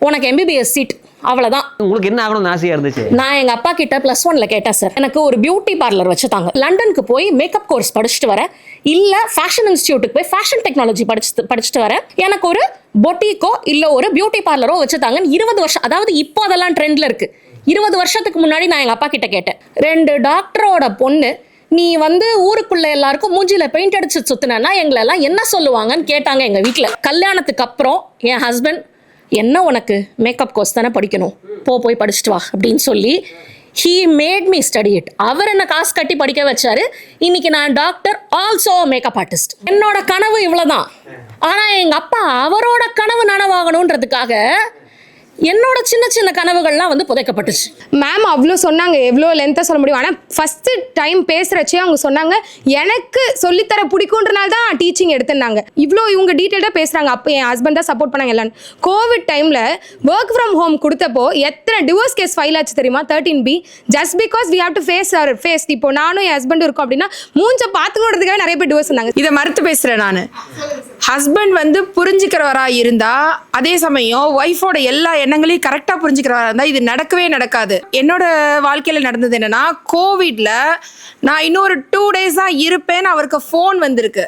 உனக்கு MBBS சீட், அவ்வளவுதான். உங்களுக்கு என்ன ஆகணும்னு ஆசையா இருந்துச்சு? நான் எங்க அப்பா கிட்ட +1ல கேட்டேன் சார், எனக்கு ஒரு பியூட்டி பார்லர் வச்சுட்டாங்க. லண்டனுக்கு போய் மேக்கப் கோர்ஸ் படிச்சுட்டு வரேன், இல்ல ஃபேஷன் இன்ஸ்டிடியூட்டுக்கு போய் ஃபேஷன் டெக்னாலஜி படிச்சுட்டு வரேன், எனக்கு ஒரு பொட்டிக்கோ இல்ல ஒரு பியூட்டி பார்லரோ வச்சுட்டாங்கன்னு 20 வருஷம், அதாவது இப்போ அதெல்லாம் ட்ரெண்ட்ல இருக்கு. 20 வருஷத்துக்கு முன்னாடி நான் எங்க அப்பா கிட்ட கேட்டேன், 2 டாக்டரோட பொண்ணு நீ வந்து ஊருக்குள்ள எல்லாருக்கும் மூஞ்சில பெயிண்ட் அடிச்சு சுத்தினா எங்களை எல்லாம் என்ன சொல்லுவாங்கன்னு கேட்டாங்க எங்க வீட்டுல. கல்யாணத்துக்கு அப்புறம் என் ஹஸ்பண்ட், என்ன உனக்கு மேக்கப் கோர்ஸ் தானே படிக்கணும், போய் படிச்சுட்டு வா அப்படின்னு சொல்லி he made me study it. அவர் என்ன காசு கட்டி படிக்க வச்சாரு. இன்னைக்கு நான் டாக்டர், ஆல்சோ மேக்கப் ஆர்டிஸ்ட். என்னோட கனவு இவ்வளவுதான். ஆனா எங்க அப்பா அவரோட கனவு நனவாகணுன்றதுக்காக என்னோட சின்ன சின்ன கனவுகள்லாம் வந்து புதைக்கப்பட்டுச்சு. மேம் அவ்வளோ சொன்னாங்க, எவ்வளோ லென்த்தாக சொல்ல முடியும். ஆனால் ஃபஸ்ட்டு டைம் பேசுகிறச்சே அவங்க சொன்னாங்க, எனக்கு சொல்லித்தர பிடிக்குன்றனால தான் டீச்சிங் எடுத்துருந்தாங்க. இவ்வளோ இவங்க டீட்டெயிலாக பேசுகிறாங்க. அப்போ என் ஹஸ்பண்ட் தான் சப்போர்ட் பண்ணாங்க எல்லாரும். கோவிட் டைமில் ஒர்க் ஃப்ரம் ஹோம் கொடுத்தப்போ எத்தனை டிவோர்ஸ் கேஸ் ஃபைல் ஆச்சு தெரியுமா? 13B. Just because we have to face. இப்போ நானும் என் ஹஸ்பண்டும் இருக்கோம் அப்படின்னா மூஞ்ச பார்த்துக்கணுன்றதுக்காக நிறைய பேர் டிவோர்ஸ் இருந்தாங்க. இதை மறுத்து பேசுகிறேன் நான். ஹஸ்பண்ட் வந்து புரிஞ்சுக்கிறவரா இருந்தா, அதே சமயம் ஒய்ஃபோட எல்லா எண்ணங்களையும் கரெக்டாக புரிஞ்சுக்கிறவரா இருந்தால் இது நடக்கவே நடக்காது. என்னோட வாழ்க்கையில் நடந்தது என்னன்னா, கோவிட்ல நான் இன்னொரு 2 days தான் இருப்பேன்னு அவருக்கு ஃபோன் வந்திருக்கு.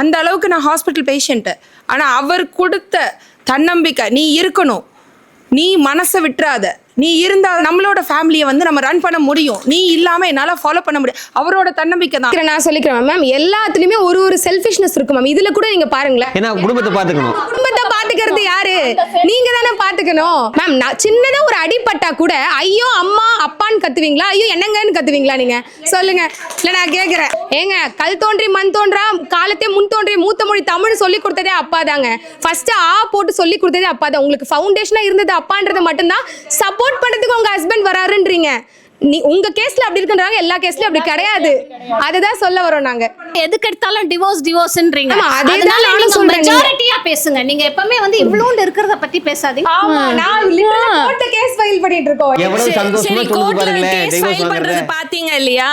அந்த அளவுக்கு நான் ஹாஸ்பிட்டல் பேஷண்ட்டு. ஆனால் அவர் கொடுத்த தன்னம்பிக்கை, நீ இருக்கணும், நீ மனசை விட்டுறாத, நீ இருந்தால் நம்மளோட ஃபேமிலியை வந்து நம்ம ரன் பண்ண முடியும், நீ இல்லாமல் என்னால் ஃபாலோ பண்ண முடியும், அவரோட தன்னம்பிக்கை தான். நான் சொல்லிக்கிறேன் மேம், எல்லாத்துலேயுமே ஒரு செல்ஃபிஷ்னஸ் இருக்கு மேம். இதில் கூட நீங்கள் பாருங்களேன், ஏன்னா குடும்பத்தை பார்த்துக்கணும். குடும்பத்தை பார்த்துக்கிறது யாரு? நீங்க தானே பார்த்துக்கணும் மேம். நான் சின்னதா ஒரு அடிப்பட்டா கூட ஐயோ அம்மா அப்பான்னு கத்துவீங்களா, ஐயோ என்னங்கன்னு கத்துவீங்களா? நீங்க சொல்லுங்க. இல்ல நான் கேட்கிறேன், ஏங்க கல் தோன்றி மண் தோன்றா காலத்தே முன் தோன்றி மூத்த மொழி தமிழ் சொல்லி கொடுத்ததே அப்பா தாங்க. ஃபர்ஸ்ட் போட்டு சொல்லி கொடுத்ததே அப்பா தான். உங்களுக்கு ஃபவுண்டேஷனா இருந்தது அப்பான்றது மட்டும்தான். சப்போர்ட் பண்றதுக்கு உங்க ஹஸ்பண்ட் வராருன்றீங்க. நீ உங்க கேஸ்ல அப்படி இருக்குன்றாங்க, எல்லா கேஸ்லயும் அப்படி கிடையாது. அதுதான் சொல்ல வரோம் நாங்க. எதுக்கு எடுத்தாலும் டிவோர்ஸ்ன்றீங்க. ஆமா, அதேதான் அதனால நானும் நீங்க சொல்றேன். மெஜாரிட்டியா பேசுங்க. நீங்க எப்பவுமே வந்து இவ்வளோண்டு இருக்கிறத பத்தி பேசாதீங்க. ஆமா, நான் லிட்டரலா கோர்ட் கேஸ் ஃபைல் பண்ணிட்டு இருக்கோம். எவ்வளவு சந்தோஷமா சரி, சொல்லுது கோர்ட்ல பாருங்களேன், கேஸ் divorce ஃபைல் பண்றது வாங்குறது. பாத்தீங்க இல்லையா?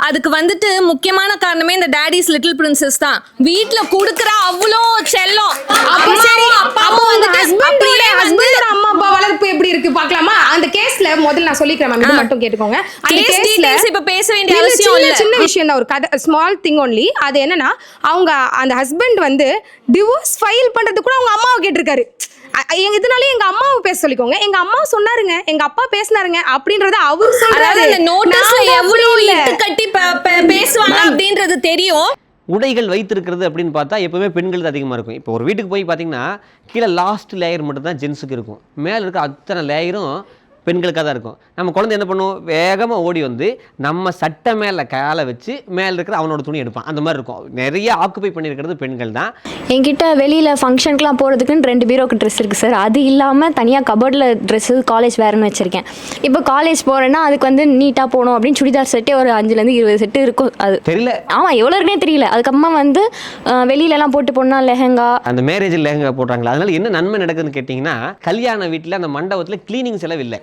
அதுக்கு வந்துட்டு முக்கியமான காரணமே இந்த டாடிஸ் லிட்டில் பிரின்சஸ் தான். வீட்ல குடுக்குற அவ்வளோ செல்லம். அப்போ வந்து ஹஸ்பண்டோட அம்மா அப்பா வளர்ப்பு எப்படி இருக்கு பார்க்கலாமா? அந்த கேஸ்ல முதல்ல நான் சொல்லிக்கிறேன் மேம், இது மட்டும் கேட்டுக்கோங்க. அந்த Case கேஸ்ல details இப்ப பேச வேண்டிய அவசியம் இல்ல. சின்ன விஷயம் தான், ஒரு கதை, ஸ்மால் திங் ஒன்லி. அது என்னன்னா, அவங்க அந்த ஹஸ்பண்ட் வந்து டிவோர்ஸ் ஃபைல் பண்றது கூட அவங்க அம்மாவை கேட்டிருக்காரு. இதனால எங்க அம்மாவை பேச சொல்லிக்கோங்க. எங்க அம்மா சொன்னாருங்க, எங்க அப்பா பேசினாருங்க அப்படின்றத அவரு சொல்றாரு. அந்த நோட்டீஸ்ல எவ்வளவு இட்டு கட்டி பேசுவாங்க அப்படின்றது தெரியும். உடைகள் வைத்திருக்கிறது அப்படின்னு பார்த்தா எப்பவுமே பெண்கள் தான் அதிகமாக இருக்கும். இப்போ ஒரு வீட்டுக்கு போய் பார்த்தீங்கன்னா கீழே லாஸ்ட் லேயர் மட்டும் தான் ஜென்ஸுக்கு இருக்கும், மேலே இருக்க அத்தனை லேயரும் பெண்களுக்காக தான் இருக்கும். நம்ம குழந்தை என்ன பண்ணுவோம், வேகமாக ஓடி வந்து நம்ம சட்டை மேலே காலை வச்சு மேலே இருக்கிற அவனோட துணி எடுப்பான். அந்த மாதிரி இருக்கும். நிறைய ஆக்குப்பை பண்ணியிருக்கிறது பெண்கள் தான். என்கிட்ட வெளியில் ஃபங்க்ஷனுக்குலாம் போகிறதுக்குன்னு 2 பீரோக்கு ட்ரெஸ் இருக்குது சார். அது இல்லாமல் தனியாக கபோர்டில் ட்ரெஸ்ஸு காலேஜ் வேறுன்னு வச்சுருக்கேன். இப்போ காலேஜ் போகிறேன்னா அதுக்கு வந்து நீட்டாக போகணும் அப்படின்னு சுடிதார் செட்டே ஒரு 5லேருந்து 20 செட்டு இருக்கும். அது தெரியல. ஆமாம், எவ்வளோ இருக்குன்னே தெரியல. அதுக்கப்புறமா வந்து வெளியிலலாம் போட்டு போனால் லெஹங்கா, அந்த மேரேஜில் லெஹங்கா போடுறாங்களா, அதனால என்ன நன்மை நடக்குதுன்னு கேட்டிங்கன்னா, கல்யாண வீட்டில் அந்த மண்டபத்தில் கிளீனிங் செலவு இல்லை,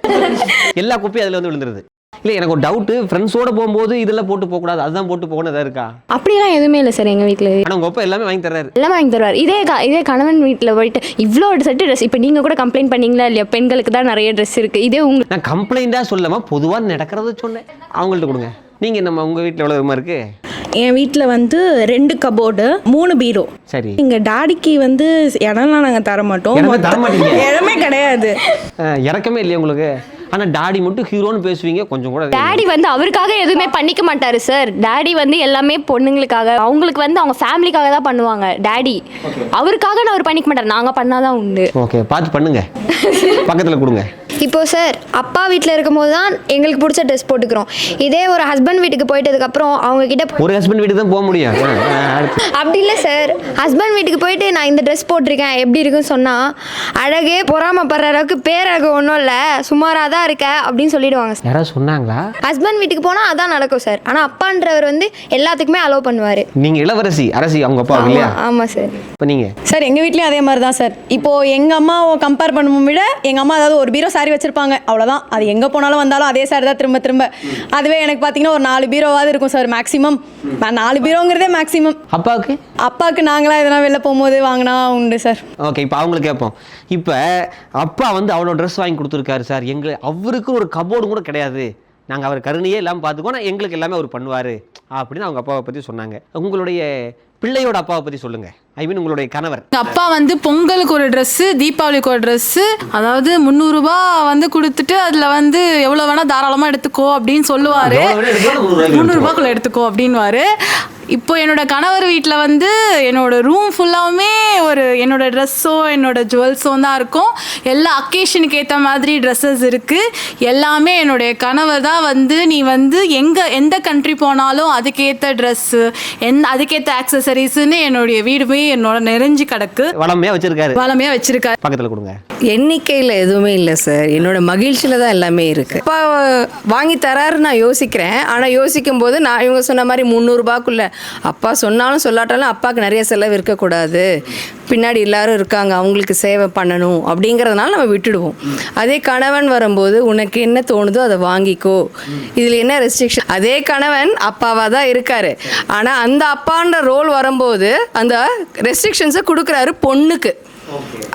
எல்லா குப்பையும் அதில் வந்து விழுந்துருது. இல்லை, எனக்கு ஒரு டவுட்டு, ஃப்ரெண்ட்ஸோட போகும்போது இதெல்லாம் போட்டு போகக்கூடாது, அதுதான் போட்டு போகணும் எதாவது இருக்கா? அப்படிலாம் எதுவுமே இல்லை சார் எங்கள் வீட்டில். ஆனால் உங்கள் அப்பா எல்லாமே வாங்கி தர்றாரு. எல்லாம் வாங்கி தருவார். இதே கணவன் வீட்டில் போயிட்டு இவ்வளோ செட்டு ட்ரெஸ், இப்போ நீங்கள் கூட கம்ப்ளைண்ட் பண்ணீங்களா இல்லையா, பெண்களுக்கு தான் நிறைய ட்ரெஸ் இருக்குது. இதே உங்களுக்கு நான் கம்ப்ளைண்ட்டாக சொல்லாமல் பொதுவாக நடக்கிறத சொன்னேன். அவங்கள்ட்ட கொடுங்க. நீங்கள் நம்ம உங்கள் வீட்டில் எவ்வளோ விதமாக இருக்குது? என் வீட்டில் வந்து 2 கபோர்டு 3 பீரோ. சரி. எங்கள் டாடிக்கு வந்து இடம்லாம் நாங்கள் தர மாட்டோம். இடமே கிடையாது. இறக்கமே இல்லையா உங்களுக்கு? ஆனால் டாடி மட்டும் ஹீரோன்னு பேசுவீங்க, கொஞ்சம் கூட. டாடி வந்து அவருக்காக எதுவுமே பண்ணிக்க மாட்டாரு சார். டாடி வந்து எல்லாமே பொண்ணுங்களுக்காக, அவங்களுக்கு வந்து அவங்க ஃபேமிலிக்காக தான் பண்ணுவாங்க. டாடி அவருக்காக அவர் பண்ணிக்க மாட்டார், நாங்கள் பண்ணாதான் உண்டு. ஓகே, பார்த்து பண்ணுங்க, பக்கத்தில் கொடுங்க. இப்போ சார் அப்பா வீட்டில் இருக்கும்போது தான் எங்களுக்கு பிடிச்ச ட்ரெஸ் போட்டுக்கிறோம். இதே ஒரு ஹஸ்பண்ட் வீட்டுக்கு போயிட்டதுக்கப்புறம் அவங்க கிட்ட ஒரு ஹஸ்பண்ட் வீட்டுக்கு தான் போக முடியும். அப்படி இல்லை சார். ஹஸ்பண்ட் வீட்டுக்கு போயிட்டு நான் இந்த ட்ரெஸ் போட்டிருக்கேன் எப்படி இருக்குன்னு சொன்னால் அழகே பொறாமப்படுற அளவுக்கு பேரழகு ஒன்றும் இல்லை, சுமாராக தான் இருக்க அப்படின்னு சொல்லிடுவாங்க சார். யாராவது சொன்னாங்களா? ஹஸ்பண்ட் வீட்டுக்கு போனால் அதான் நடக்கும் சார். ஆனால் அப்பான்றவர் வந்து எல்லாத்துக்குமே அலோவ் பண்ணுவார். நீங்கள் இளவரசி அரசி அவங்க அப்பா இல்லையா? ஆமாம் சார். இப்போ நீங்கள் சார் எங்கள் வீட்லேயும் அதே மாதிரி தான் சார். இப்போது எங்கள் அம்மாவை கம்பேர் பண்ண விட எங்கள் அம்மா அதாவது ஒரு பீரோ சாரி வச்சிருப்பாங்க, அவ்வளோதான். அது எங்கே போனாலும் வந்தாலும் அதே சாரி தான் திரும்ப திரும்ப. அதுவே எனக்கு பார்த்தீங்கன்னா ஒரு 4 பீரோவாவது இருக்கும் சார் மேக்ஸிமம். 4 பீரோங்கிறதே மேக்ஸிமம். அப்பாவுக்கு நாங்களாம் எதனா வெளில போகும்போது வாங்கினா உண்டு சார். ஓகே, இப்போ அவங்களுக்கு கேட்போம். இப்போ அப்பா வந்து அவ்வளோ ட்ரெஸ் வாங்கி கொடுத்துருக்காரு சார், அவருக்கு ஒரு கபோர்டு கூட கிடையாது, நாங்கள் அவர் கருணையே இல்லாமல் பார்த்துக்கோ, நான் எங்களுக்கு எல்லாமே அவர் பண்ணுவார் அப்படின்னு அவங்க அப்பாவை பற்றி சொன்னாங்க. உங்களுடைய பிள்ளையோட அப்பாவை பற்றி சொல்லுங்க. ஐ மீன் உங்களுடைய கணவர். அப்பா வந்து பொங்கலுக்கு ஒரு ட்ரெஸ்ஸு, தீபாவளிக்கு ஒரு ட்ரெஸ்ஸு, அதாவது 300 ரூபாய் வந்து கொடுத்துட்டு அதில் வந்து எவ்வளோ வேணால் தாராளமாக எடுத்துக்கோ அப்படின்னு சொல்லுவார். 300 ரூபாய்க்குள்ள எடுத்துக்கோ அப்படின்வாரு. இப்போ என்னோட கணவர் வீட்டில் வந்து என்னோட ரூம் ஃபுல்லாகவுமே என்னோட ட்ரெஸ்ஸோ என்னோட ஜுவல்ஸோ தான் இருக்கும். எல்லா அக்கேஷனுக்கு ஏற்ற மாதிரி ட்ரெஸ்ஸஸ் இருக்குது. எல்லாமே என்னுடைய கணவர் தான் வந்து நீ வந்து எந்த கண்ட்ரி போனாலும் அதுக்கேற்ற ட்ரெஸ்ஸு அதுக்கேற்ற ஆக்சசரிஸ்ன்னு என்னுடைய வீடுமே என்னோட நிறைஞ்சு கிடக்கு. வளமையாக வச்சிருக்காரு. பக்கத்தில் கொடுங்க. எண்ணிக்கையில் எதுவுமே இல்லை சார், என்னோட மகிழ்ச்சியில் தான் எல்லாமே இருக்குது. அப்பா வாங்கி தராரு நான் யோசிக்கிறேன். ஆனால் யோசிக்கும் போது நான் இவங்க சொன்ன மாதிரி 300 ரூபாய்க்குள்ள அப்பா சொன்னாலும் சொல்லாட்டாலும் அப்பாவுக்கு நிறைய செலவு இருக்கக்கூடாது, பின்னாடி எல்லாரும் இருக்காங்க, அவங்களுக்கு சேவை பண்ணணும் அப்படிங்கிறதுனால நம்ம விட்டுடுவோம். அதே கணவன் வரும்போது உனக்கு என்ன தோணுதோ அதை வாங்கிக்கோ, இதில் என்ன ரெஸ்ட்ரிக்ஷன். அதே கணவன் அப்பாவாக தான் இருக்காரு, ஆனால் அந்த அப்பான்ற ரோல் வரும்போது அந்த ரெஸ்ட்ரிக்ஷன்ஸை கொடுக்குறாரு பொண்ணுக்கு.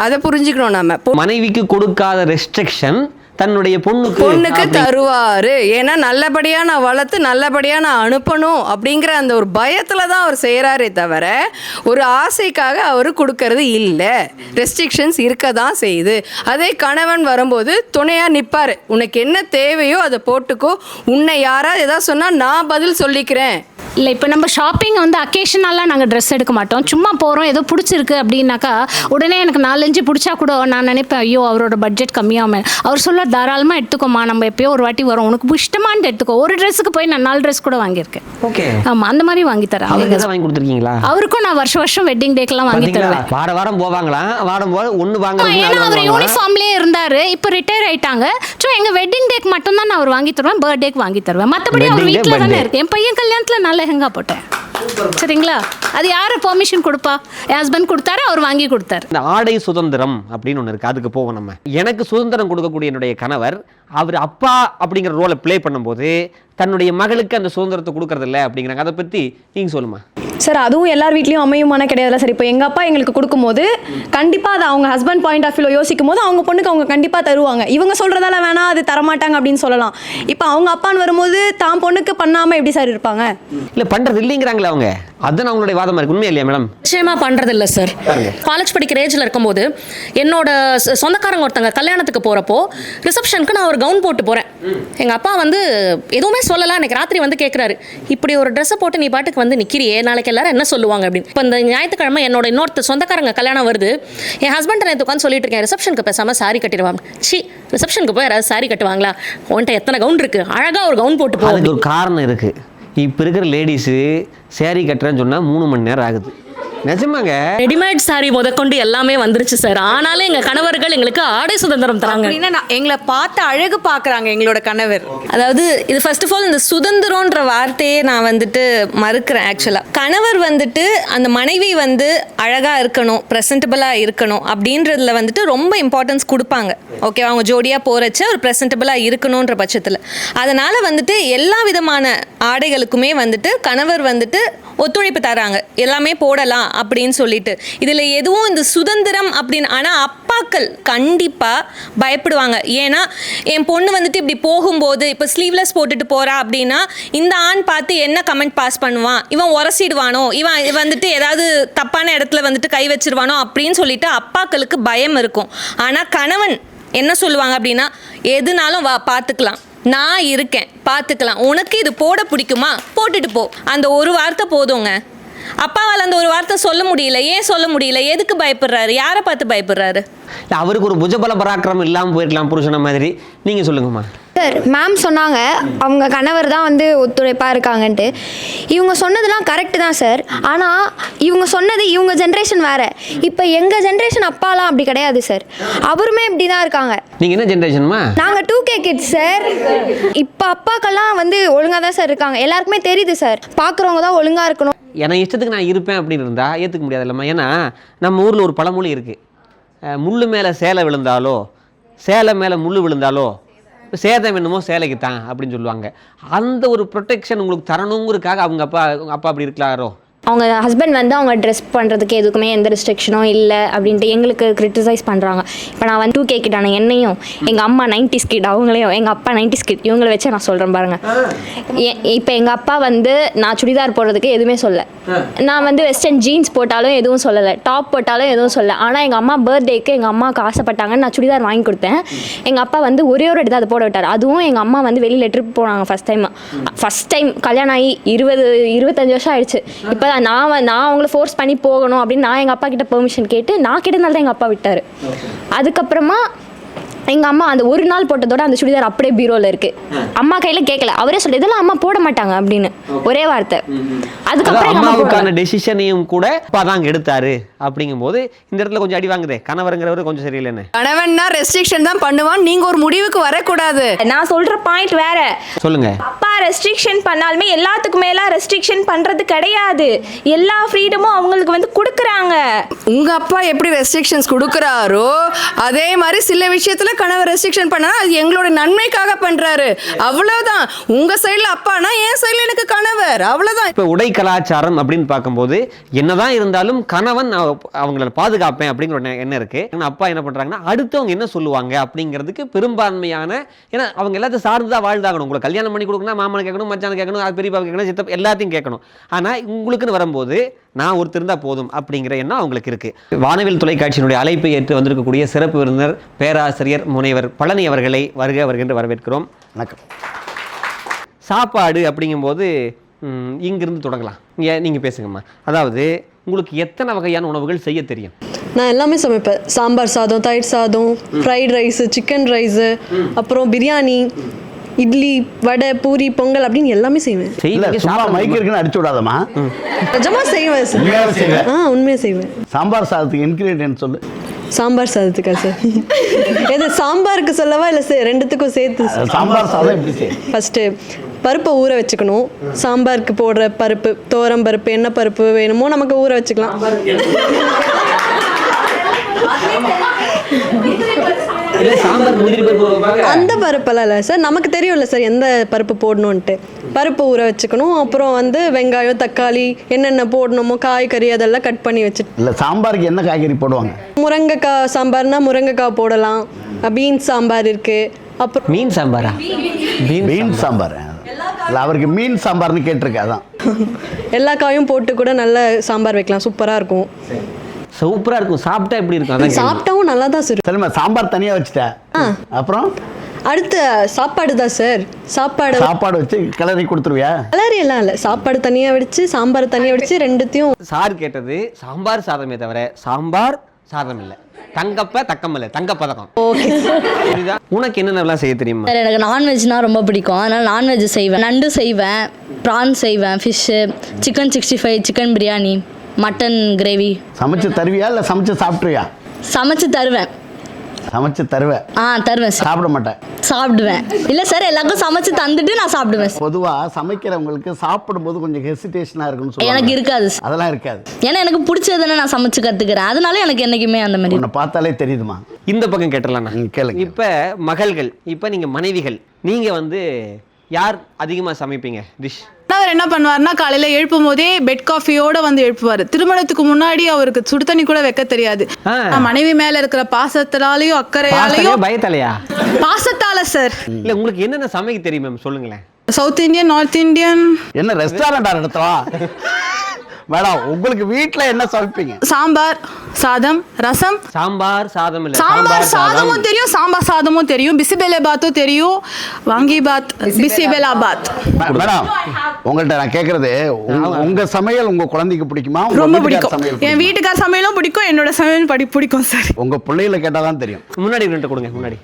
அதை புரிஞ்சுக்கணும் நம்ம. மனைவிக்கு கொடுக்காத ரெஸ்ட்ரிக்ஷன் தன்னுடைய பொண்ணுக்கு தருவாரு. ஏன்னா நல்லபடியா நான் வளர்த்து நல்லபடியா நான் அனுப்பணும் அப்படிங்கிற அந்த ஒரு பயத்துல தான் அவர் செய்யறாரே தவிர ஒரு ஆசைக்காக அவர் கொடுக்கறது இல்லை. ரெஸ்ட்ரிக்ஷன்ஸ் இருக்க தான் செய்யுது. அதே கணவன் வரும்போது துணையா நிற்பாரு, உனக்கு என்ன தேவையோ அதை போட்டுக்கோ, உன்னை யாராவது எதாவது சொன்னா நான் பதில் சொல்லிக்கிறேன் இல்லை இப்போ நம்ம ஷாப்பிங் வந்து அக்கேஷனெல்லாம் நாங்கள் ட்ரெஸ் எடுக்க மாட்டோம். சும்மா போகிறோம், ஏதோ பிடிச்சிருக்கு அப்படின்னாக்கா உடனே எனக்கு 4-5 பிடிச்சா கூட நான் நினைப்பேன், ஐயோ அவரோட பட்ஜெட் கம்மியாகும். அவர் சொல்ல தாராளமாக எடுத்துக்கோமா, நம்ம எப்பயோ ஒரு வாட்டி வரோம், உனக்கு இஷ்டமானு எடுத்துக்கோ. ஒரு ட்ரெஸ்ஸுக்கு போய் நான் 4 ட்ரெஸ் கூட வாங்கியிருக்கேன். ஓகே, ஆமாம், அந்த மாதிரி வாங்கி தரேன். வாங்கி கொடுத்துருக்கீங்களா? அவருக்கும் நான் வருஷம் வெட்டிங் டேக்கெல்லாம் வாங்கி தருவேன். வாரம் போவாங்களா? வாரம் போது ஒன்று வாங்க. ஏன்னா அவர் யூனிஃபார்ம்லேயே இருந்தார், இப்போ ரிட்டையர் ஆயிட்டாங்க. ஸோ எங்கள் வெட்டிங் டேக்கு மட்டும்தான் நான் அவர் வாங்கி தருவேன், பர்த்டேக்கு வாங்கி தருவேன். மற்றபடி அவர் வீட்டில் தானே இருக்கு. என் பையன் கல்யாணத்தில் நான் லெஹங்கா போட்டேன். சரிங்களா? அது யார் பெர்மிஷன் கொடுப்பா? என் ஹஸ்பண்ட் கொடுத்தாரு, அவர் வாங்கி கொடுத்தாரு. இந்த ஆடை சுதந்திரம் அப்படின்னு ஒன்று இருக்கு, அதுக்கு போவோம் நம்ம. எனக்கு சுதந்திரம் கொடுக்கக்கூடிய என்னுடைய கணவர் அவர் அப்பா அப்படிங்கிற ரோலை ப்ளே பண்ணும்போது தன்னுடைய மகளுக்கு அந்த சுதந்திரத்தை கொடுக்கறது இல்லை அப்படிங்கிறாங்க. அதை பற்றி நீங்கள் சொல்லுமா? சார் அதுவும் எல்லார் வீட்லேயும் அமையுமான கிடையாதுல்ல சார். இப்போ எங்கள் அப்பா எங்களுக்கு கொடுக்கும்போது கண்டிப்பாக அதை அவங்க ஹஸ்பண்ட் பாயிண்ட் ஆஃப் வியூ யோசிக்கும் போது அவங்க பொண்ணுக்கு அவங்க கண்டிப்பாக தருவாங்க. இவங்க சொல்கிறதால வேணாம் அது தரமாட்டாங்க அப்படின்னு சொல்லலாம். இப்போ அவங்க அப்பான்னு வரும்போது தான் பொண்ணுக்கு பண்ணாமல் எப்படி சார் இருப்பாங்க? இல்லை பண்ணுறது இல்லைங்கிறாங்களே அவங்க. அதுதான் அவங்களுடைய வாதமாக இருக்கு. உண்மையா இல்லையா மேடம்? நிச்சயமாக பண்ணுறது இல்லை சார். காலேஜ் படிக்கிற ஏஜில் இருக்கும்போது என்னோட சொந்தக்காரங்க ஒருத்தங்க கல்யாணத்துக்கு போகிறப்போ ரிசப்ஷனுக்கு நான் ஒரு கவுன் போட்டு போகிறேன். எங்கள் அப்பா வந்து எதுவுமே சொல்லலாம். எனக்கு ராத்திரி வந்து கேட்குறாரு, இப்படி ஒரு ட்ரெஸ்ஸை போட்டு நீ பாட்டுக்கு வந்து நிற்கிறியே, நாளைக்கு எல்லாரும் என்ன சொல்லுவாங்க அப்படின்னு. இப்போ இந்த ஞாயிற்றுக்கிழமை என்னோட இன்னொருத்த சொந்தக்காரங்க கல்யாணம் வருது. என் ஹஸ்பண்ட் நேற்று உட்காந்து சொல்லிட்டு இருக்கேன், ரிசப்ஷனுக்கு பேசாமல் சாரி கட்டிடுவாங்க. சி, ரிசப்ஷனுக்கு போய் யாராவது சாரி கட்டுவாங்களா? உன்ட்ட எத்தனை கவுன் இருக்குது, அழகாக ஒரு கவுன் போட்டு போகுது. அதுக்கு ஒரு காரணம் இருக்குது. இப்போ இருக்கிற லேடிஸு சேரீ கட்டுறேன்னு சொன்னால் 3 மணி நேரம் ஆகுது. நிஜமாங்க, ரெடிமேட் சாரி முதற்கொண்டு எல்லாமே வந்துருச்சு சார். ஆனாலும் எங்கள் கணவர்கள் எங்களுக்கு ஆடை சுதந்திரம் தராங்க. எங்களை பார்த்து அழகு பார்க்குறாங்க எங்களோட கணவர். அதாவது இது ஃபர்ஸ்ட் ஆஃப் ஆல் இந்த சுதந்திரம்ன்ற வார்த்தையே நான் வந்துட்டு மறுக்கிறேன். ஆக்சுவலாக கணவர் வந்துட்டு அந்த மனைவி வந்து அழகாக இருக்கணும், ப்ரெசன்டபிளாக இருக்கணும் அப்படின்றதுல வந்துட்டு ரொம்ப இம்பார்ட்டன்ஸ் கொடுப்பாங்க. ஓகே, அவங்க ஜோடியாக போகிறச்ச ஒரு ப்ரெசன்டபிளாக இருக்கணுன்ற பட்சத்தில் அதனால் வந்துட்டு எல்லா விதமான ஆடைகளுக்குமே வந்துட்டு கணவர் வந்துட்டு ஒத்துழைப்பு தராங்க, எல்லாமே போடலாம் அப்படின்னு சொல்லிட்டு. இதில் எதுவும் இந்த சுதந்திரம் அப்படின்னு ஆனால் அப்பாக்கள் கண்டிப்பாக பயப்படுவாங்க. ஏன்னா என் பொண்ணு வந்துட்டு இப்படி போகும்போது இப்போ ஸ்லீவ்லெஸ் போட்டுட்டு போகிறா அப்படின்னா இந்த ஆண் பார்த்து என்ன கமெண்ட் பாஸ் பண்ணுவான், இவன் உரசிடுவானோ, இவன் வந்துட்டு ஏதாவது தப்பான இடத்துல வந்துட்டு கை வச்சிருவானோ அப்படின்னு சொல்லிட்டு அப்பாக்களுக்கு பயம் இருக்கும். ஆனால் கணவன் என்ன சொல்லுவாங்க அப்படின்னா, எதுனாலும் வா பார்த்துக்கலாம், நான் இருக்கேன் பார்த்துக்கலாம், உனக்கு இது போட பிடிக்குமா போட்டுட்டு போ. அந்த ஒரு வார்த்தை போதுங்க. அப்பாவால் அந்த ஒரு வார்த்தை சொல்ல முடியல. ஏன் சொல்ல முடியல? எதுக்கு பயப்படுறாரு? யாரை பார்த்து பயப்படுறாரு? அவருக்கு ஒரு புஜபல பராக்கிரமம் இல்லாமல் போயிருக்கலாம் புருஷன மாதிரி. நீங்கள் சொல்லுங்கம்மா. சார், மேம் சொன்னாங்க அவங்க கணவர் தான் வந்து ஒத்துழைப்பாக இருக்காங்கன்ட்டு. இவங்க சொன்னதெல்லாம் கரெக்டு தான் சார். ஆனால் இவங்க சொன்னது இவங்க ஜென்ரேஷன் வேறு. இப்போ எங்கள் ஜென்ரேஷன் அப்பாலாம் அப்படி கிடையாது சார். அவருமே இப்படி தான் இருக்காங்க. நீங்கள் என்ன ஜென்ரேஷன்மா? நாங்கள் 2K கிட்ஸ் சார். இப்போ அப்பாக்கெல்லாம் வந்து ஒழுங்காக தான் சார் இருக்காங்க. எல்லாருக்குமே தெரியுது சார், பார்க்குறவங்க தான் ஒழுங்காக இருக்கணும். ஏன்னா இஷ்டத்துக்கு நான் இருப்பேன் அப்படின்னு இருந்தால் ஏற்றுக்க முடியாது இல்லைம்மா. ஏன்னா நம்ம ஊரில் ஒரு பழமொழி இருக்குது, முள்ளு மேலே சேலை விழுந்தாலோ சேலை மேலே முள்ளு விழுந்தாலோ சேதம் என்னமோ சேலைக்கு தான் அப்படின்னு சொல்லுவாங்க. அந்த ஒரு ப்ரொடெக்ஷன் உங்களுக்கு தரணுங்கிறதுக்காக அவங்க அப்பா அப்படி இருக்கலாரோ? அவங்க ஹஸ்பண்ட் வந்து அவங்க ட்ரெஸ் பண்ணுறதுக்கு எதுக்குமே எந்த ரெஸ்ட்ரிக்ஷனும் இல்லை அப்படின்ட்டு எங்களுக்கு கிரிட்டிசைஸ் பண்ணுறாங்க. இப்போ நான் வந்து 2K கிட்டான என்னையும், எங்கள் அம்மா 90s கிட் அவங்களையும், எங்கள் அப்பா 90s கிட் இவங்களை வச்சு நான் சொல்கிறேன் பாருங்கள். இப்போ எங்கள் அப்பா வந்து நான் சுடிதார் போடுறதுக்கு எதுவுமே சொல்ல, நான் வந்து வெஸ்டர்ன் ஜீன்ஸ் போட்டாலும் எதுவும் சொல்லலை, டாப் போட்டாலும் எதுவும் சொல்லலை. ஆனால் எங்கள் அம்மா பர்த்டேக்கு எங்கள் அம்மாவுக்கு ஆசைப்பட்டாங்கன்னு நான் சுடிதார் வாங்கி கொடுத்தேன். எங்கள் அப்பா வந்து ஒரே ஒரு இடத்த அதை போட விட்டார். அதுவும் எங்கள் அம்மா வந்து வெளியில் ட்ரிப் போனாங்க ஃபஸ்ட் டைம் கல்யாணம் ஆகி 20-25 வருஷம் ஆயிடுச்சு. இப்போ நான் அவங்கள ஃபோர்ஸ் பண்ணி போகணும் அப்படின்னு நான் எங்கள் அப்பா கிட்ட பெர்மிஷன் கேட்டு நான் கேட்டனால தான் எங்கள் அப்பா விட்டார். அதுக்கப்புறமா எங்கள் அம்மா அந்த ஒரு நாள் போட்டதோட அந்த சுடிதார் அப்படியே பீரோவில் இருக்குது. அம்மா கையில் கேட்கல, அவரே சொல்லி இதெல்லாம் அம்மா போட மாட்டாங்க அப்படின்னு ஒரே வார்த்தை. அதுக்கப்புறம் அம்மாவுக்கான டெசிஷனையும் கூட அப்பா தான் எடுத்தாரு. அப்படிங்கும்போது இந்த இடத்துல கொஞ்சம் அடி வாங்குதே கணவருங்கிறவரு கொஞ்சம் சரியில்லைன்னு. கணவன்னா ரெஸ்ட்ரிக்ஷன் தான் பண்ணுவான், நீங்க ஒரு முடிவுக்கு வரக்கூடாது. நான் சொல்ற பாயிண்ட் வேற. சொல்லுங்க. அப்பா ரெஸ்ட்ரிக்ஷன் பண்ணாலுமே எல்லாத்துக்குமே எல்லாம் ரெஸ்ட்ரிக்ஷன் பண்றது கிடையாது. எல்லா ஃப்ரீடமும் அவங்களுக்கு வந்து கொடுக்குறாங்க. உங்க அப்பா எப்படி ரெஸ்ட்ரிக்ஷன்ஸ் கொடுக்குறாரோ அதே மாதிரி சில விஷயத்துல கணவர் ரெஸ்ட்ரிக்ஷன் பண்ணா அது எங்களோட நன்மைக்காக பண்றாரு, அவ்வளவுதான். உங்க சைடுல அப்பானா என் சைடுல எனக்கு கணவர், அவ்வளவுதான். இப்ப உடை கலாச்சாரம் அப்படின்னு பார்க்கும்போது என்னதான் இருந்தாலும் கணவன் அவங்கள பாதுகாப்பேன் அப்படிங்கிற எண்ணம் இருக்கு. அப்பா என்ன பண்றாங்கன்னா அடுத்தவங்க என்ன சொல்லுவாங்க அப்படிங்கிறதுக்கு பெரும்பான்மையான, ஏன்னா அவங்க எல்லாத்தையும் சார்ந்துதான் வாழ்ந்தாகணும். உங்களுக்கு கல்யாணம் பண்ணி கொடுக்கணும், மாமனை கேட்கணும், மச்சான கேட்கணும், அது பெரியப்பா கேட்கணும், சித்தப்பா எல்லாத்தையும் கேட்கணும். ஆனா உங்களுக்குன்னு வரும்போது நான் ஒருத்தர் இருந்தா போதும் அப்படிங்கிற எண்ணம் அவங்களுக்கு இருக்கு. வானவில் தொலைக்காட்சியினுடைய அழைப்பை ஏற்று வந்திருக்கக்கூடிய சிறப்பு விருந்தினர் பேராசிரியர் முனைவர் பழனி அவர்களை வருகின்ற வரவேற்கிறோம். வணக்கம். சாப்பாடு அப்படிங்கும்போது இங்கிருந்து தொடங்கலாம். நீங்க பேசுங்கம்மா. அதாவது உங்களுக்கு எத்தனை வகையான உணவுகள் செய்ய தெரியும்? நான் எல்லாமே சமைப்பேன். சாம்பார் சாதம், தயிர் சாதம், ஃப்ரைட் ரைஸு, சிக்கன் ரைஸு, அப்புறம் பிரியாணி, இட்லி, வடை, பூரி, பொங்கல் அப்படின்னு எல்லாமே செய்வேன். மைக் இருக்குன்னு அடிச்சு விடாதம்மா. நிஜமா செய்வேன் சார். உண்மையாக செய்வேன். சாம்பார் சாதத்துக்கு இன்கிரீடியன்ட் சொல்லு. சாம்பார் சாதத்துக்கா சார்? எது சாம்பாருக்கு சொல்லவா இல்லை ரெண்டுத்துக்கும் சேர்த்து? சாம்பார் சாதம் எப்படி செய்யும்? ஃபஸ்ட்டு பருப்பை ஊற வச்சுக்கணும். சாம்பாருக்கு போடுற பருப்பு, தோரம் பருப்பு, என்ன பருப்பு வேணுமோ நமக்கு ஊற வச்சுக்கலாம். அந்த பருப்பெல்லாம் இல்லை சார், நமக்கு தெரியும்ல சார் எந்த பருப்பு போடணுன்ட்டு. பருப்பு ஊற வச்சுக்கணும். அப்புறம் வந்து வெங்காயம், தக்காளி, என்னென்ன போடணுமோ காய்கறி அதெல்லாம் கட் பண்ணி வச்சுட்டு. இல்லை சாம்பாருக்கு என்ன காய்கறி போடுவாங்க? முருங்கைக்காய் சாம்பார்னா முருங்கைக்காய் போடலாம். பீன்ஸ் சாம்பார் இருக்கு. அப்புறம் மீன் சாம்பாரா? மீன் சாம்பார் இல்லை, அவருக்கு மீன் சாம்பார்னு கேட்டிருக்கேன். அதான் எல்லா காயும் போட்டு கூட நல்ல சாம்பார் வைக்கலாம். சூப்பராக இருக்கும். சூப்பரா இருக்கும். சாப்பிட்டா எப்படி இருக்கும்? சாப்பிட்டாவும் நல்லா தான் சார். சரிம்மா, சாம்பார் தனியாக வச்சுட்டேன். அப்புறம் அடுத்து சாப்பாடு தான் சார். சாப்பாடு வச்சு கிளறி கொடுத்துருவியா? கிளறி எல்லாம் இல்லை, சாப்பாடு தனியாக வடிச்சு சாம்பார் தனியாக வடிச்சு ரெண்டுத்தையும். சார் கேட்டது சாம்பார் சாதமே தவிர சாம்பார் சாதம் இல்லை. தங்கப்ப தக்கம் இல்லை, தங்க பதக்கம். ஓகே. உனக்கு என்னென்னலாம் செய்ய தெரியுமா? சார் எனக்கு நான்வெஜ்னா ரொம்ப பிடிக்கும். அதனால் நான்வெஜ் செய்வேன். நண்டு செய்வேன், ப்ரான் செய்வேன், fish, chicken 65, chicken biryani, mutton gravy. சமைச்சு தருவியா இல்லை சமைச்சு சாப்பிட்ருவியா? சமைச்சு தருவேன். சமைச்சு தருவேன்? தருவேன் சார். சாப்பிட மாட்டேன். சாப்பிடுவேன். இல்லை சார், எல்லாருக்கும் சமைச்சு தந்துட்டு நான் சாப்பிடுவேன். பொதுவாக சமைக்கிறவங்களுக்கு சாப்பிடும்போது கொஞ்சம் ஹெசிடேஷனாக இருக்குன்னு சொல்லுவாங்க. எனக்கு இருக்காது. அதெல்லாம் இருக்காது. ஏன்னா எனக்கு பிடிச்சதுன்னு நான் சமைச்சு கற்றுக்கிறேன். அதனால எனக்கு என்னைக்குமே அந்த மாதிரி. உன்னை பார்த்தாலே தெரியுதுமா. இந்த பக்கம் கேட்டலாம் கேளுங்க. இப்போ மகள்கள், இப்போ நீங்கள் மனைவிகள், நீங்கள் வந்து யார் அதிகமாக சமைப்பீங்க டிஷ்? அவர் என்ன பண்ணுவார்னா காலையில எழுப்பும் போதே பெட் காஃபியோட வந்து எழுப்புவார். திருமணத்துக்கு முன்னாடி அவருக்கு சுடு தண்ணி கூட வைக்க தெரியாது. மனைவி மேல இருக்கிற பாசத்தினாலையும் அக்கறையாலையும். பயத்தாலையா? பாசத்தால சார். இல்ல உங்களுக்கு என்னென்ன சமைக்க தெரியும் மேம் சொல்லுங்களேன். South Indian, north Indian. என்ன ரெஸ்டாரண்டா நடத்தவா? மேடம் உங்களுக்கு வீட்டில் என்ன சமைப்பீங்க? சாம்பார் சாதம், ரசம். சாம்பார் சாதம் இல்லை, சாம்பார் சாதமும் தெரியும், சாம்பார் சாதமும் தெரியும், பிசிபெலே பாத்தும் தெரியும், வாங்கி பாத், பிசிபெலா பாத். மேடம் உங்கள்கிட்ட நான் கேட்கறது, உங்க சமையல் உங்க குழந்தைக்கு பிடிக்குமா? ரொம்ப பிடிக்கும். என் வீட்டுக்கார சமையலும் பிடிக்கும், என்னோட சமையல் பிடிக்கும் சார். உங்க பிள்ளைகளை கேட்டாதான் தெரியும். முன்னாடி கொடுங்க. முன்னாடி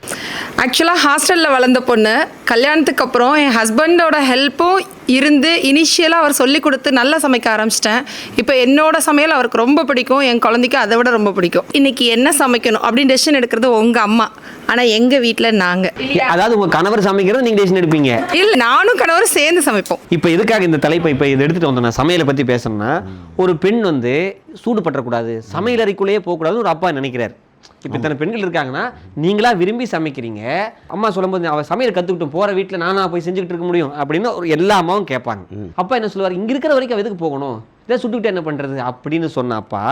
ஆக்சுவலாக ஹாஸ்டலில் வளர்ந்த பொண்ணு. கல்யாணத்துக்கு அப்புறம் என் ஹஸ்பண்டோட ஹெல்ப்பும் இருந்து இனிஷியலாக அவர் சொல்லி கொடுத்து நல்லா சமைக்க ஆரம்பிச்சிட்டேன். இப்போ என்னோட சமையல் அவருக்கு ரொம்ப பிடிக்கும், என் குழந்தைக்கு அதை விட ரொம்ப பிடிக்கும். இன்னைக்கு என்ன சமைக்கணும் அப்படின்னு டெசிஷன் எடுக்கிறது உங்கள் அம்மா. ஆனால் எங்கள் வீட்டில் நாங்கள், அதாவது உங்கள் கணவர் சமைக்கிறது நீங்கள் டெசிஷன் எடுப்பீங்க? இல்லை, நானும் கணவரும் சேர்ந்து சமைப்போம். இப்போ எதுக்காக இந்த தலைப்பை இப்போ இதை எடுத்துகிட்டு வந்தோம்? நான் சமையலை பற்றி பேசணும்னா, ஒரு பெண் வந்து சூடு பற்றக்கூடாது, சமையல் அறைக்குள்ளேயே போகக்கூடாதுன்னு ஒரு அப்பா நினைக்கிறார். இப்போ இத்தனை பெண்கள் இருக்காங்கன்னா நீங்களா விரும்பி சமைக்கிறீங்க. அம்மா சொல்லும்போது அவள் சமையல் கற்றுக்கிட்டு போகிற வீட்டில் நானா போய் செஞ்சுக்கிட்டு இருக்க முடியும் அப்படின்னு ஒரு எல்லா அம்மாவும் கேட்பாங்க. அப்பா என்ன சொல்லுவார், இங்கே இருக்கிற வரைக்கும் அவள் எதுக்கு போகணும், இதை சுட்டுக்கிட்டு என்ன பண்ணுறது அப்படின்னு சொன்னாப்பா.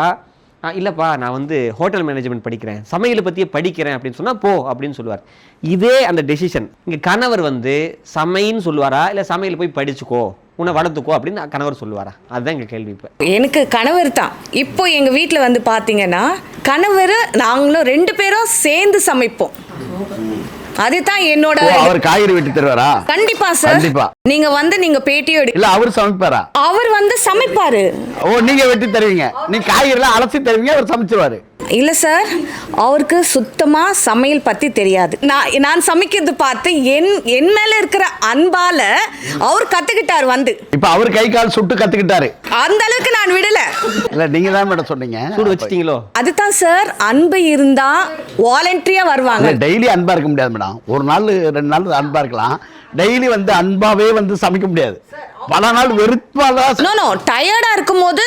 இல்லைப்பா நான் வந்து ஹோட்டல் மேனேஜ்மெண்ட் படிக்கிறேன், சமையலை பற்றியே படிக்கிறேன் அப்படின்னு சொன்னால் போ அப்படின்னு சொல்லுவார். இதே அந்த டெசிஷன் இங்கே கணவர் வந்து சமைன்னு சொல்லுவாரா இல்லை சமையல் போய் படிச்சுக்கோ உன்னை வளர்த்துக்கோ அப்படின்னு கணவர் சொல்லுவாரா? அதுதான் எங்கள் கேள்வி. இப்போ எனக்கு கணவர் தான். இப்போ எங்கள் வீட்டில் வந்து பார்த்தீங்கன்னா கணவர் நாங்களும் 2 பேரும் சேர்ந்து சமைப்போம். அதுதான் என்னோட. அவர் காய்கறி வெட்டி தருவாரா? கண்டிப்பா சார். கண்டிப்பா. நீங்க பேட்டியோ இல்ல அவர் சமைப்பாரா? அவர் வந்து சமைப்பாரு. நீங்க வெட்டி தருவீங்க, நீ காய்கறி அலசி தருவீங்க, அவர் சமைச்சிருவாரு. இல்ல சார், அவருக்கு சுத்தமா சமையல் பத்தி தெரியாது. நான் சமைக்கிறது பார்த்து என் மேல இருக்கிற அன்பால அவர் கத்துக்கிட்டாரு. வந்து இப்ப அவர் கை கால் சுட்டு கத்துக்கிட்டாரு. அந்த அளவுக்கு நான் விடல. இல்ல நீங்க தான் மேடம் சொன்னீங்க சூடு வச்சிட்டீங்களோ? அதுதான் சார், அன்பு இருந்தா வாலண்டரியா வருவாங்க. டெய்லி அன்பா இருக்க முடியாது மேடம். ஒரு நாள் 2 நாள் அன்பா இருக்கலாம். டெய்லி வந்து அன்பாவே வந்து சமைக்க முடியாது. பல நாள் வெறுப்பாதான். நோ டயர்டா இருக்கும் போது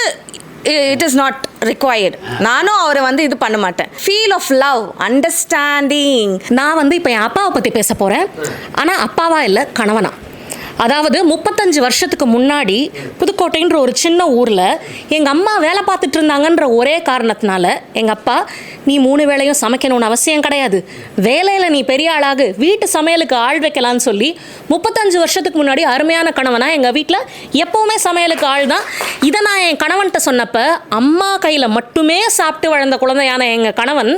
இட் இஸ் நாட் ரிக்வயர்ட். நானும் அவரை வந்து இது பண்ண மாட்டேன். Feel of love, understanding. நான் வந்து இப்போ என் அப்பாவை பற்றி பேச போகிறேன். ஆனால் அப்பாவா இல்லை, கணவனா. அதாவது 35 வருஷத்துக்கு முன்னாடி புதுக்கோட்டைன்ற ஒரு சின்ன ஊரில் எங்கள் அம்மா வேலை பார்த்துட்டு இருந்தாங்கன்ற ஒரே காரணத்தினால எங்கள் அப்பா, நீ 3 வேளையும் சமைக்கணும்னு அவசியம் கிடையாது, வேலையில் நீ பெரிய ஆளாகு, வீட்டு சமையலுக்கு ஆள் வைக்கலான்னு சொல்லி 35 வருஷத்துக்கு முன்னாடி அருமையான கணவனா எங்கள் வீட்டில் எப்போவுமே சமையலுக்கு ஆள் தான். இதை நான் என் கணவன்கிட்ட சொன்னப்போ, அம்மா கையில் மட்டுமே சாப்பிட்டு வளர்ந்த குழந்தையான எங்கள் கணவன்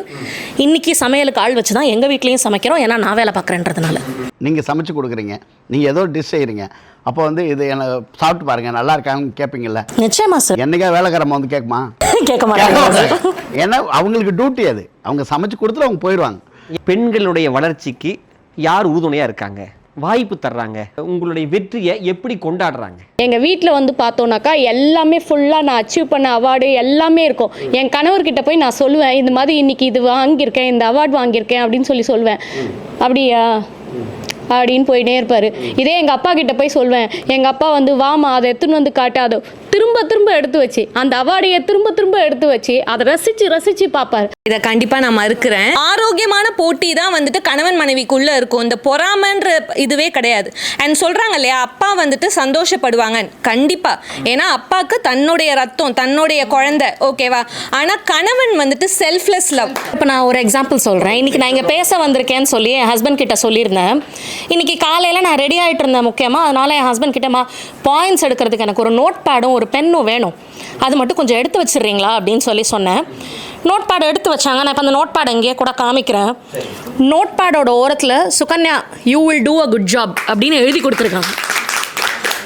இன்னைக்கு சமையலுக்கு ஆள் வச்சு தான் எங்கள் வீட்லேயும் சமைக்கிறோம். ஏன்னா நான் வேலை பார்க்குறேன்றதுனால. நீங்கள் சமைச்சு கொடுக்குறீங்க, நீங்கள் ஏதோ டிஷ் செய்கிறீங்க, அப்போ வந்து இது எனக்கு சாப்பிட்டு பாருங்க நல்லா இருக்கான்னு கேட்பீங்கல்ல? நிச்சயமா சார். என்னைக்கா வேலைக்காரம்மா வந்து கேட்குமா? கேட்க மாட்டாங்க. ஏன்னா அவங்களுக்கு டியூட்டி அது, அவங்க சமைச்சு கொடுத்துட்டு அவங்க போயிடுவாங்க. பெண்களுடைய வளர்ச்சிக்கு யார் உறுதுணையா இருக்காங்க, வாய்ப்பு தர்றாங்க, உங்களுடைய வெற்றியை எப்படி கொண்டாடுறாங்க? எங்கள் வீட்டில் வந்து பார்த்தோன்னாக்கா எல்லாமே ஃபுல்லாக நான் அச்சீவ் பண்ண அவார்டு எல்லாமே இருக்கும். என் கணவர்கிட்ட போய் நான் சொல்லுவேன், இந்த மாதிரி இன்னைக்கு இது வாங்கியிருக்கேன், இந்த அவார்டு வாங்கியிருக்கேன் அப்படின்னு சொல்லுவேன். அப்படியா அப்படின்னு போயிட்டே இருப்பார். இதே எங்கள் அப்பா கிட்ட போய் சொல்வேன், எங்கள் அப்பா வந்து வாமா அதை எடுத்துன்னு வந்து காட்டு, அதை திரும்ப திரும்ப எடுத்து வச்சு அந்த அவார்டையை திரும்ப திரும்ப எடுத்து வச்சு அதை ரசிச்சு பார்ப்பார். இதை கண்டிப்பா நான் மறுக்கிறேன். ஆரோக்கியமான போட்டி தான் வந்துட்டு கணவன் மனைவிக்குள்ள இருக்கும், இந்த பொறாமன்ற இதுவே கிடையாது. அண்ட் சொல்றாங்க இல்லையா, அப்பா வந்துட்டு சந்தோஷப்படுவாங்க கண்டிப்பா, ஏன்னா அப்பாவுக்கு தன்னுடைய ரத்தம் தன்னுடைய குழந்தை, ஓகேவா. ஆனா கணவன் வந்துட்டு செல்ஃப்லெஸ் லவ். இப்போ நான் ஒரு எக்ஸாம்பிள் சொல்கிறேன். இன்றைக்கி நான் இங்கே பேச வந்திருக்கேன்னு சொல்லி என் ஹஸ்பண்ட் கிட்ட சொல்லியிருந்தேன். இன்றைக்கி காலையில் நான் ரெடி ஆகிட்டு இருந்தேன் முக்கியமாக, அதனால் என் ஹஸ்பண்ட் கிட்ட பாயிண்ட்ஸ் எடுக்கிறதுக்கு எனக்கு ஒரு நோட் பேடும் ஒரு பென்னும் வேணும், அது மட்டும் கொஞ்சம் எடுத்து வச்சிடுறீங்களா அப்படின்னு சொல்லி சொன்னேன். நோட் பேட் எடுத்து வச்சாங்க. நான் இப்போ அந்த நோட் பேட் எங்கேயே கூட காமிக்கிறேன். நோட் பேடோட ஓரத்தில் Sukanya you will do a good job அப்படின்னு எழுதி கொடுத்துருக்காங்க.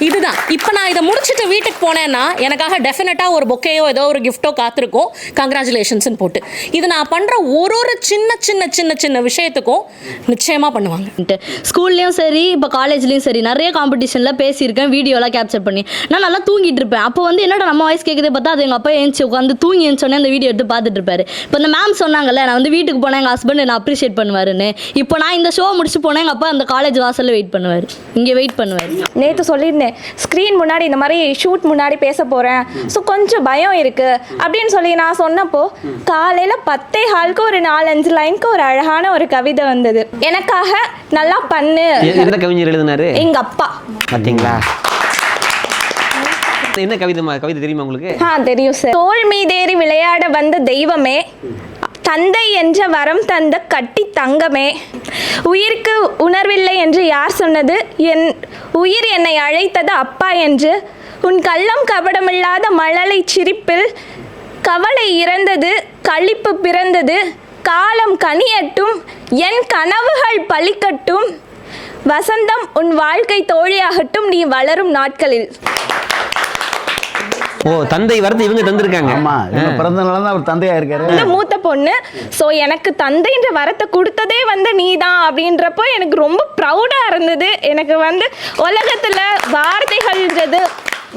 இதுதான். இப்போ நான் இதை முடிச்சுட்டு வீட்டுக்கு போனேன்னா எனக்காக டெஃபினட்டாக ஒரு பொக்கேயோ ஏதோ ஒரு கிஃப்ட்டோ காத்திருக்கும், கங்க்ராச்சுலேஷன்ஸ்னு போட்டு. இது நான் பண்ணுற ஒரு சின்ன சின்ன சின்ன சின்ன விஷயத்துக்கும் நிச்சயமாக பண்ணுவாங்க. ஸ்கூல்லையும் சரி இப்போ காலேஜ்லேயும் சரி நிறைய காம்படிஷனில் பேசியிருக்கேன், வீடியோலாம் கேப்சர் பண்ணி. நான் நல்லா தூங்கிட்டு இருப்பேன். அப்போ வந்து என்னடா நம்ம வாய்ஸ் கேட்குதே பார்த்தா அது எங்கள் அப்பா ஏஞ்சி உட்காந்து தூங்கி ஏஞ்சோன்னே அந்த வீடியோ எடுத்து பார்த்துட்டு இருப்பாரு. இப்போ இந்த மேம் சொன்னாங்கல்ல, நான் வந்து வீட்டுக்கு போனேன் எங்கள் ஹஸ்பண்ட் என்ன அப்ரிஷியேட் பண்ணுவாருன்னு. இப்போ நான் இந்த ஷோ முடிச்சு போனேன், எங்கள் அப்பா அந்த காலேஜ் வாசலில் வெயிட் பண்ணுவார், இங்கே வெயிட் பண்ணுவார். நேற்று சொல்லியிருந்தேன் ஸ்க்ரீன் முன்னாடி இந்த மாதிரி ஷூட் முன்னாடி பேச போகிறேன், ஸோ கொஞ்சம் பயம் இருக்குது அப்படின்னு சொல்லி நான் சொன்னப்போ காலையில் 10:15 ஒரு 4-5 லைனுக்கு ஒரு அழகான ஒரு கவிதை வந்தது. எனக்காக நல்லா பண்ணு. எந்த கவிஞர் எழுதினாரு? எங்கள் அப்பா. பார்த்தீங்களா? என்ன கவிதை தெரியுமா உங்களுக்கு? தெரியும் சார். தோள் மீதேறி விளையாட வந்த தெய்வமே, தந்தை என்ற வரம் தந்த கட்டி தங்கமே, உயிருக்கு உணர்வில்லை என்று யார் சொன்னது, என் உயிர் என்னை அழைத்தது அப்பா என்று, உன் கள்ளம் கபடமில்லாத மழலை சிரிப்பில் கவலை இறந்தது, களிப்பு பிறந்தது, காலம் கனியட்டும், என் கனவுகள் பலிக்கட்டும், வசந்தம் உன் வாழ்க்கை தோழியாகட்டும் நீ வளரும் நாட்களில். ஓ, தந்தை வரது இவங்க தந்திருக்காங்க. ஆமா, இவங்க பிறந்த நாள் தான் அவர் தந்தையா இருக்காரு. மூத்த பொண்ணு. ஸோ எனக்கு தந்தைன்ற வரத்தை கொடுத்ததே வந்து நீதான் அப்படின்றப்போ எனக்கு ரொம்ப ப்ரௌடா இருந்தது. எனக்கு வந்து உலகத்துல வார்த்தைகள்ன்றது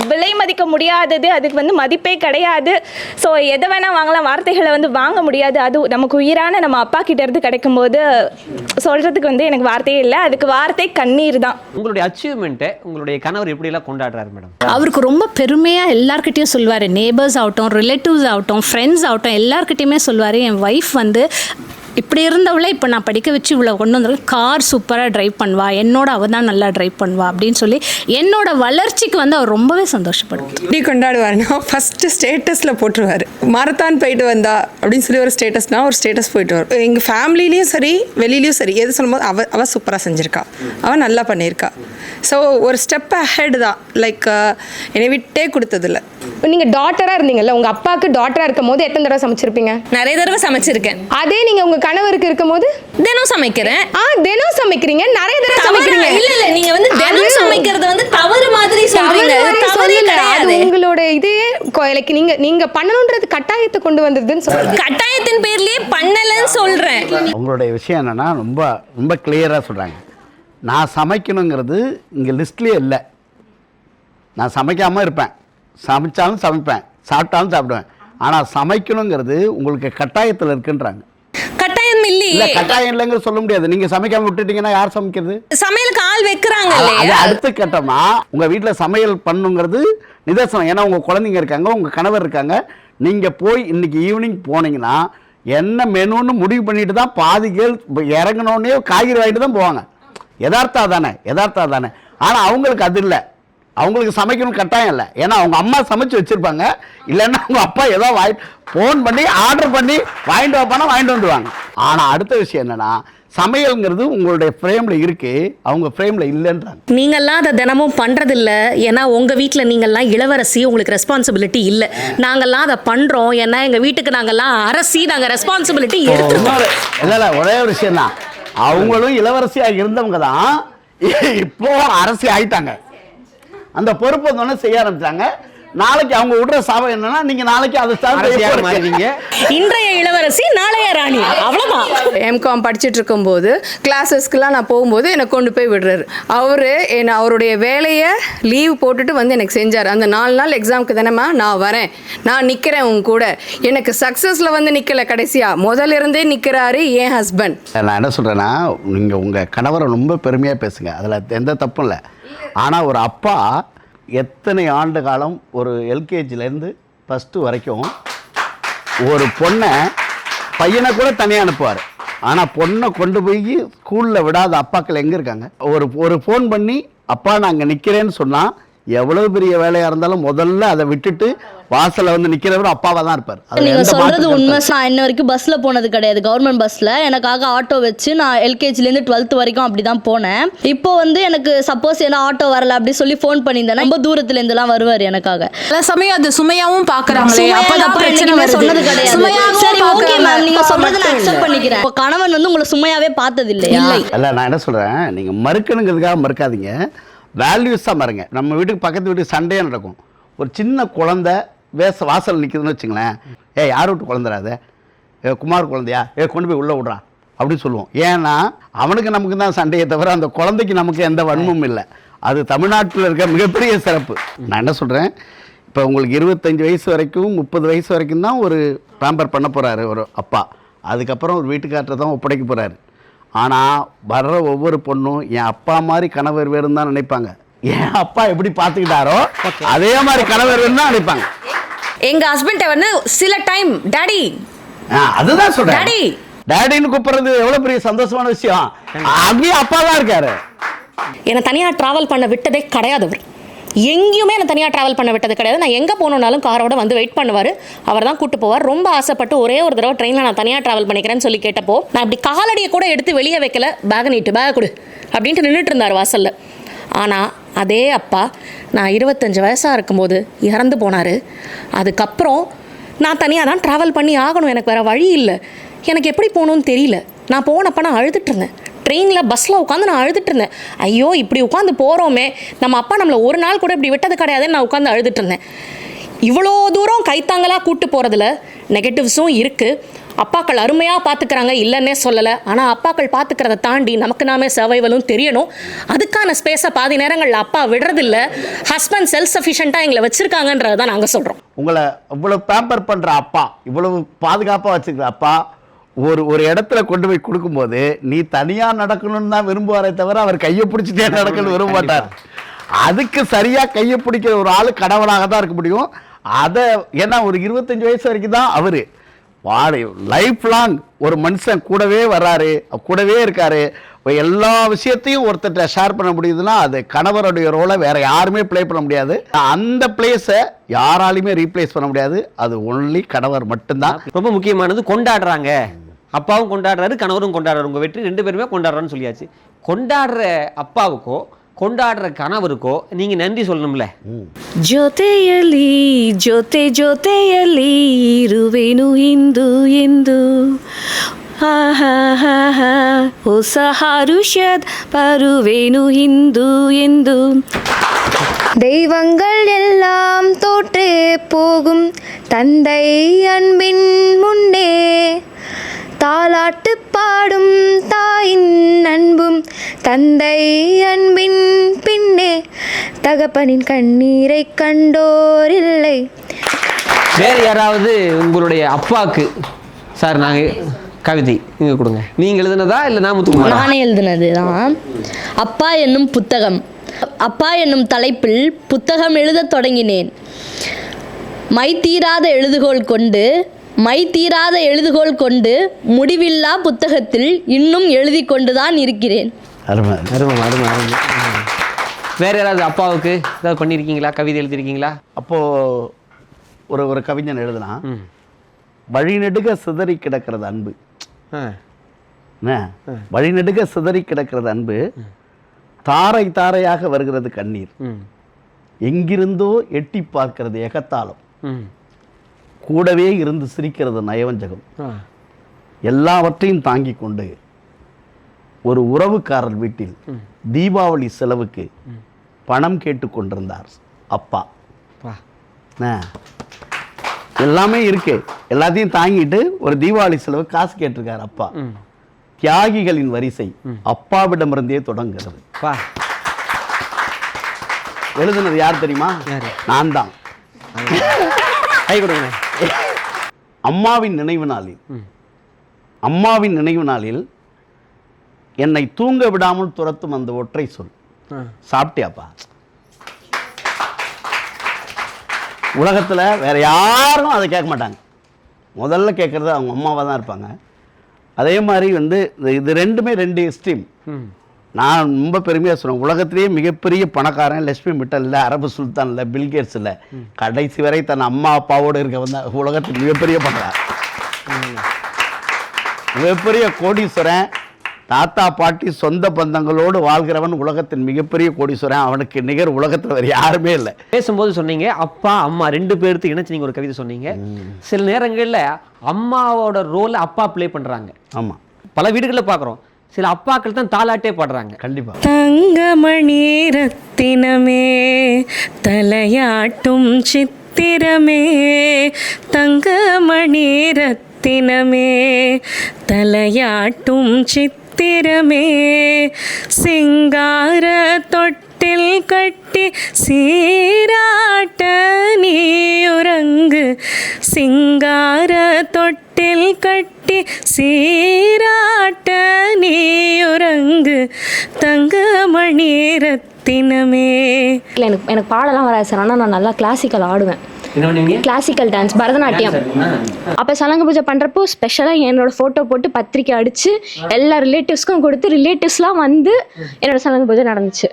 விலை மதிக்க முடியாதது, அதுக்கு வந்து மதிப்பே கிடையாது. ஸோ எதை வேணால் வாங்கலாம், வார்த்தைகளை வந்து வாங்க முடியாது. அது நமக்கு உயிரான நம்ம அப்பா கிட்ட இருந்து கிடைக்கும் போது சொல்றதுக்கு வந்து எனக்கு வார்த்தையே இல்லை. அதுக்கு வார்த்தை கண்ணீர் தான். உங்களுடைய அச்சீவ்மெண்ட்டை உங்களுடைய கணவர் எப்படியெல்லாம் கொண்டாடுறாரு மேடம்? அவருக்கு ரொம்ப பெருமையாக எல்லார்கிட்டையும் சொல்லுவார், நேபர்ஸ் ஆகட்டும், ரிலேட்டிவ்ஸ் ஆகட்டும், ஃப்ரெண்ட்ஸ் ஆகட்டும், எல்லார்கிட்டையுமே சொல்லுவார், என் ஒய்ஃப் வந்து இப்படி இருந்தவளை இப்போ நான் படிக்க வச்சு இவ்வளோ கொண்டு வந்திருக்கேன், கார் சூப்பராக ட்ரைவ் பண்ணுவா, என்னோட அவள் தான் நல்லா ட்ரைவ் பண்ணுவா அப்படின்னு சொல்லி என்னோட வளர்ச்சிக்கு வந்து அவர் ரொம்பவே சந்தோஷப்படுவார். எப்படி கொண்டாடுவார்னா ஃபஸ்ட்டு ஸ்டேட்டஸில் போட்டுருவார், மரத்தான் போயிட்டு வந்தா அப்படின்னு சொல்லி ஒரு ஸ்டேட்டஸ்னால் ஒரு ஸ்டேட்டஸ் போயிட்டு வரும். எங்கள் ஃபேமிலிலையும் சரி வெளியிலையும் சரி எது சொல்லும்போது அவள் சூப்பராக செஞ்சுருக்கா, அவள் நல்லா பண்ணியிருக்கா. ஸோ ஒரு ஸ்டெப் அஹெட் தான், லைக் என்னை விட்டே கொடுத்ததில்ல. நீங்கள் டாட்டராக இருந்தீங்கல்ல, உங்கள் அப்பாவுக்கு டாட்டராக இருக்கும் போது எத்தனை தடவை சமைச்சிருப்பீங்க? நிறைய தடவை சமைச்சிருக்கேன். அதே நீங்கள் உங்கள் கணவருக்கு இருக்கும் போது தினம் சமைக்கிறேன். தினம் சமைக்கிறீங்க, நிறைய தடவை சமைக்கிறீங்க. இல்ல நீங்க வந்து தினம் சமைக்கிறது வந்து தவறு மாதிரி சொல்றீங்க. தவறு கிடையாது. உங்களோட இதே நீங்க பண்ணணும்ன்றது கட்டாயத்தை கொண்டு வந்ததுன்னு சொல்றீங்க. கட்டாயத்தின் பேர்லயே பண்ணலன்னு சொல்றேன். உங்களுடைய விஷயம் என்னன்னா ரொம்ப ரொம்ப கிளியரா சொல்றாங்க. நான் சமைக்கணுங்கிறது இங்கே லிஸ்ட்லேயே இல்லை. நான் சமைக்காமல் இருப்பேன், சமைச்சாலும் சமைப்பேன், சாப்பிட்டாலும் சாப்பிடுவேன். ஆனால் சமைக்கணுங்கிறது உங்களுக்கு கட்டாயத்தில் இருக்குன்றாங்க. கட்டாயம் இல்லை, கட்டாயம் இல்லைங்கிற சொல்ல முடியாது. நீங்கள் சமைக்காமல் விட்டுட்டீங்கன்னா யார் சமைக்கிறது? சமையலுக்கு ஆள் வைக்கிறாங்க. அது அடுத்த கட்டமா உங்கள் வீட்டில் சமையல் பண்ணுங்கிறது நிதர்சனம். ஏன்னா உங்கள் குழந்தைங்க இருக்காங்க, உங்கள் கணவர் இருக்காங்க. நீங்கள் போய் இன்னைக்கு ஈவினிங் போனீங்கன்னா என்ன மெனுன்னு முடிவு பண்ணிட்டு தான் பாதிகள் இறங்கினோடனே காய்கறி வாங்கிட்டு தான் போவாங்க. யதார்த்தா தானே. ஆனால் அவங்களுக்கு அது இல்லை. அவங்களுக்கு சமைக்கணும் கட்டாயம் இல்லை. ஏன்னா அவங்க அம்மா சமைச்சு வச்சுருப்பாங்க, இல்லைன்னா அவங்க அப்பா ஏதோ ஃபோன் பண்ணி ஆர்டர் பண்ணி வாங்கிட்டு வைப்பானா வாங்கிட்டு வந்துடுவாங்க. ஆனால் அடுத்த விஷயம் என்னென்னா சமையல்ங்கிறது உங்களுடைய ஃப்ரேமில் இருக்குது, அவங்க ஃப்ரேமில் இல்லைன்றாங்க. நீங்கள்லாம் அதை தினமும் பண்ணுறதில்ல, ஏன்னா உங்கள் வீட்டில் நீங்கள்லாம் இளவரசி, உங்களுக்கு ரெஸ்பான்சிபிலிட்டி இல்லை. நாங்கள்லாம் அதை பண்ணுறோம், ஏன்னா எங்கள் வீட்டுக்கு நாங்கள்லாம் அரசி, நாங்கள் ரெஸ்பான்சிபிலிட்டி எடுத்துருக்கோம். இல்லை ஒரே ஒரு விஷயம் தான், அவங்களும் இளவரசியாக இருந்தவங்க தான் இப்போ அரசி ஆயிட்டாங்க. அந்த பொறுப்பு வந்தோடனே செய்ய ஆரம்பிச்சாங்க. நாளைக்கு அவங்க விடுற சாபம் என்னன்னா நீங்க நாளைக்கு அதை மாறுவீங்க. இன்றைய இளவரசி நாளைய ராணி, அவ்வளவுதான். எம்காம் படிச்சுட்டு இருக்கும்போது கிளாஸஸ்க்குலாம் நான் போகும்போது என்னை கொண்டு போய் விடுறாரு. அவருடைய வேலையை லீவ் போட்டுட்டு வந்து எனக்கு செஞ்சார். அந்த 4 நாள் எக்ஸாமுக்கு தானேம்மா நான் வரேன், நான் நிற்கிறேன் உங்க கூட. எனக்கு சக்ஸஸில் வந்து நிற்கலை, கடைசியாக முதல்ல இருந்தே நிற்கிறாரு என் ஹஸ்பண்ட். நான் என்ன சொல்கிறேன்னா, நீங்கள் உங்கள் கணவரை ரொம்ப பெருமையாக பேசுங்க, அதில் எந்த தப்பும் இல்லை. ஆனால் ஒரு அப்பா எத்தனை ஆண்டு காலம் ஒரு எல்கேஜிலேருந்து +2 வரைக்கும் ஒரு பையனை கூட தனியாக அனுப்புவார். ஆனால் பொண்ணை கொண்டு போய் ஸ்கூலில் விடாத அப்பாக்கள் எங்கே இருக்காங்க? ஒரு ஃபோன் பண்ணி அப்பா நான் அங்கே நிற்கிறேன்னு சொன்னால் எவ்வளவு பெரிய வேலையாக இருந்தாலும் முதல்ல அதை விட்டுட்டு வாசல்ல வந்து நிற்கிறவர் அப்பாவாக தான் இருப்பார். நீங்க சொல்றது உண்மை. நான் இன்ன வரைக்கும் பஸ்ல போனது கிடையாது, கவர்மெண்ட் பஸ்ல. எனக்காக ஆட்டோ வச்சு நான் எல்கேஜிலேருந்து 12th வரைக்கும் அப்படி தான் போனேன். இப்போ வந்து எனக்கு சப்போஸ் என்ன ஆட்டோ வரல அப்படி சொல்லி ஃபோன் பண்ணியிருந்தேன். ரொம்ப தூரத்துல இருந்துலாம் வருவார் எனக்காக. சில சமயம் அது சுமையாவும் பாக்குறாங்களே, சொன்னது கிடையாது. சரி ஓகே மேம், நீங்க சொல்றதை நான் அக்செப்ட் பண்ணிக்கிறேன். கணவன் வந்து உங்களை சுமையாவே பார்த்தது இல்லையா? இல்லை, நான் என்ன சொல்றேன், நீங்க மறுக்கணுங்கிறதுக்காக மறுக்காதீங்க, வேல்யூஸாக பாருங்க. நம்ம வீட்டுக்கு பக்கத்து வீட்டுக்கு சண்டையே நடக்கும். ஒரு சின்ன குழந்தை வாசல் நிற்குதுன்னு வச்சுங்களேன், யார் வீட்டு குழந்தைறாது, குமார் குழந்தையா, கொண்டு போய் உள்ளே விட்றான் அப்படின்னு சொல்லுவோம். ஏன்னா அவனுக்கு நமக்கு தான் சண்டையை தவிர அந்த குழந்தைக்கு நமக்கு எந்த வன்மும் இல்லை. அது தமிழ்நாட்டில் இருக்க மிகப்பெரிய சிறப்பு. நான் என்ன சொல்கிறேன், இப்போ உங்களுக்கு 25 வயசு வரைக்கும் 30 வயசு வரைக்கும் தான் ஒரு பேம்பர் பண்ண போகிறாரு ஒரு அப்பா. அதுக்கப்புறம் ஒரு வீட்டுக்காரரை தான் ஒப்படைக்க போகிறாரு. ஆனால் வர்ற ஒவ்வொரு பொண்ணும் என் அப்பா மாதிரி கணவர் வேறுன்னு தான் நினைப்பாங்க. என் அப்பா எப்படி பார்த்துக்கிட்டாரோ அதே மாதிரி கணவர் வேறுன்னு தான் நினைப்பாங்க. எங்க ஹஸ்பண்ட் வந்து சில டைம் டாடி, அதுதான் சொல்றேன், டாடி டாடின்னு கூப்பிடுறது எவ்வளவு பெரிய சந்தோஷமான விஷயம். அங்கேயும் அப்பா தான் இருக்காரு. என்னை தனியாக ட்ராவல் பண்ண விட்டதே கிடையாது அவர். எங்கேயுமே என்னை தனியாக ட்ராவல் பண்ண விட்டது கிடையாது. நான் எங்கே போகணுன்னாலும் காரோட வந்து வெயிட் பண்ணுவார், அவர் தான் கூட்டு போவார். ரொம்ப ஆசைப்பட்டு ஒரே ஒரு தடவை ட்ரெயினில் நான் தனியாக ட்ராவல் பண்ணிக்கிறேன்னு சொல்லி கேட்டப்போ நான் இப்படி காலடியை கூட எடுத்து வெளியே வைக்கல, பேக் நீட்டு பேக் கொடு அப்படின்ட்டு நின்றுட்டு இருந்தார் வாசலில். ஆனால் அதே அப்பா நான் 25 வயசாக இருக்கும்போது இறந்து போனார். அதுக்கப்புறம் நான் தனியாக தான் ட்ராவல் பண்ணி ஆகணும், எனக்கு வேறு வழி இல்லை. எனக்கு எப்படி போகணுன்னு தெரியல. நான் போனப்போ நான் அழுதுட்டு இருந்தேன். ட்ரெயினில் பஸ்ஸில் உட்காந்து நான் அழுதுட்டு இருந்தேன். ஐயோ இப்படி உட்காந்து போகிறோமே, நம்ம அப்பா நம்மளை ஒரு நாள் கூட இப்படி விட்டது கிடையாதுன்னு நான் உட்காந்து அழுதுட்டு இருந்தேன். இவ்வளோ தூரம் கைத்தாங்களாக கூட்டு போகிறதுல நெகட்டிவ்ஸும் இருக்குது. அப்பாக்கள் அருமையாக பார்த்துக்கிறாங்க, இல்லைன்னே சொல்லலை. ஆனால் அப்பாக்கள் பார்த்துக்கிறத தாண்டி நமக்கு நாமே சர்வைவலும் தெரியணும். அதுக்கான ஸ்பேஸை பாதி நேரங்களில் அப்பா விடுறதில்ல. ஹஸ்பண்ட் செல்ஃப் சஃபிஷியண்ட்டாக எங்களை வச்சுருக்காங்கன்றதை தான் நாங்கள் சொல்கிறோம். உங்களை இவ்வளவு பேம்பர் பண்ணுற அப்பா, இவ்வளவு பாதுகாப்பாக வச்சுக்கிற அப்பா ஒரு இடத்துல கொண்டு போய் கொடுக்கும்போது நீ தனியாக நடக்கணும்னு தான் விரும்புவாரே தவிர அவர் கையை பிடிச்சிட்டே நடக்கணும்னு விரும்ப மாட்டார். அதுக்கு சரியாக கையை பிடிக்கிற ஒரு ஆள் கடவுளாக தான் இருக்க முடியும். அதை ஏன்னா ஒரு 25 வயசு வரைக்கும் தான் அவர் லைஃப் லாங் ஒரு மனுஷன் கூடவே வர்றாரு, கூடவே இருக்காரு. எல்லா விஷயத்தையும் ஒருத்தர்கிட்ட ஷேர் பண்ண முடியுதுன்னா அது கணவருடைய ரோலை வேற யாருமே ப்ளே பண்ண முடியாது. அந்த பிளேஸை யாராலையுமே ரீப்ளேஸ் பண்ண முடியாது. அது ஒன்லி கணவர் மட்டும்தான். ரொம்ப முக்கியமானது கொண்டாடுறாங்க, அப்பாவும் கொண்டாடுறாரு, கணவரும் கொண்டாடுறாரு. உங்க வெற்றி 2 பேருமே கொண்டாடுறான்னு சொல்லியாச்சு. கொண்டாடுற அப்பாவுக்கோ கொண்டாடுற கணவருக்கோ நீங்க நன்றி சொல்லணும்ல. ಜೊತೆಯಲ್ಲಿ ಜೊತೆಯಲ್ಲಿ ಇರುವೆನು ಇಂದು ಎಂದು ಹೊಸ ಹರುಷದ பருவேனு ಇಂದು ಎಂದು. தெய்வங்கள் எல்லாம் தோற்றே போகும் தந்தை அன்பின் முன்னே, தாலாட்டு பாடும் தாயின் அன்பும் தந்தை அன்பின் பின்னே, தகப்பனின் கண்ணீரை கண்டோர் இல்லை. வேற யாராவது உங்களுடைய அப்பாவுக்கு சார் நாங்கள் கவிதை நீங்க கொடுங்க. நீங்க எழுதுனதா இல்லை நான் நானே எழுதுனது தான். அப்பா என்னும் புத்தகம். அப்பா என்னும் தலைப்பில் புத்தகம் எழுதத் தொடங்கினேன். மை தீராத எழுதுகோள் கொண்டு முடிவில்லா புத்தகத்தில் இன்னும் எழுதி கொண்டுதான் இருக்கிறேன். அருமை அருமை அருமை அருமை. வேற யாராவது அப்பாவுக்கு ஏதாவது பண்ணியிருக்கீங்களா, கவிதை எழுதியிருக்கீங்களா? அப்போது ஒரு கவிஞன் எழுதுனா, வழிநெடுக சிதறி கிடக்கிறது அன்பு, வழிநெடுக சிதறி கிடக்கிறது அன்பு, தாரை தாரையாக வருகிறது கண்ணீர், எங்கிருந்தோ எட்டி பார்க்கிறது எகத்தாலும், கூடவே இருந்து சிரிக்கிறது நயவஞ்சகம், எல்லாவற்றையும் தாங்கி கொண்டு ஒரு உறவுக்காரர் வீட்டில் தீபாவளி செலவுக்கு பணம் கேட்டு கொண்டிருந்தார் அப்பா. எல்லாமே இருக்கு, எல்லாத்தையும் தாங்கிட்டு ஒரு தீபாவளி செலவு காசு கேட்டிருக்காரு அப்பா. தியாகிகளின் வரிசை அப்பாவிடமிருந்தே தொடங்குகிறது. எழுதுனது யார் தெரியுமா? நான் தான். அம்மாவின் நினைவு நாளில் என்னை தூங்க விடாமல் துரத்தும் அந்த ஒற்றை சொல், சாப்பிட்டியாப்பா. உலகத்தில் வேற யாரும் அதை கேட்க மாட்டாங்க, முதல்ல கேட்குறது அவங்க அம்மாவாக தான் இருப்பாங்க. அதே மாதிரி வந்து இது ரெண்டுமே ரெண்டு எக்ஸ்ட்ரீம். நான் ரொம்ப பெருமையாக சொல்லுவேன், உலகத்திலேயே மிகப்பெரிய பணக்காரன் லட்சுமி மிட்டல் இல்லை, அரபு சுல்தான் இல்லை, பில்கேட்ஸ் இல்லை, கடைசி வரை தன் அம்மா அப்பாவோடு இருக்க வந்த உலகத்தில் மிகப்பெரிய பணக்காரன், மிகப்பெரிய கோடீஸ்வரன், தாத்தா பாட்டி சொந்த பந்தங்களோடு வாழ்கிறவன் உலகத்தின் மிகப்பெரிய கோடீஸ்வரன். அவனுக்கு நிகர் உலகத்தில் வேறு யாருமே இல்லை. பேசும்போது சொன்னீங்க அப்பா அம்மா ரெண்டு பேருக்கு இணைச்சு நீங்கள் ஒரு கவிதை சொன்னீங்க. சில நேரங்களில் அம்மாவோட ரோலை அப்பா ப்ளே பண்ணுறாங்க. ஆமாம், பல வீடுகளில் பார்க்குறோம், சில அப்பாக்கள் தான் தாலாட்டே பாடுறாங்க. கண்டிப்பா. தங்கமணி ரத்தினமே தலையாட்டும் சித்திரமே, தங்கமணி ரத்தினமே தலையாட்டும் சித்திரமே, சிங்கார தொட்டில் கட்டி சீராட்ட நீ உறங்கு, சிங்கார தொட்டில் கட்டி சீராட்ட நீ உறங்கு, தங்கமணி ரத்தினமே. இல்லை எனக்கு பாடலாம் வராது சார், ஆனால் நான் நல்லா கிளாசிக்கல் ஆடுவேன். Classical dance, Bharatanatyam. அப்போ சலங்க பூஜை பண்ணுறப்போ ஸ்பெஷலாக என்னோட ஃபோட்டோ போட்டு பத்திரிக்கை அடித்து எல்லா ரிலேட்டிவ்ஸ்க்கும் கொடுத்து ரிலேட்டிவ்ஸ்லாம் வந்து என்னோட சலங்க பூஜை நடந்துச்சு.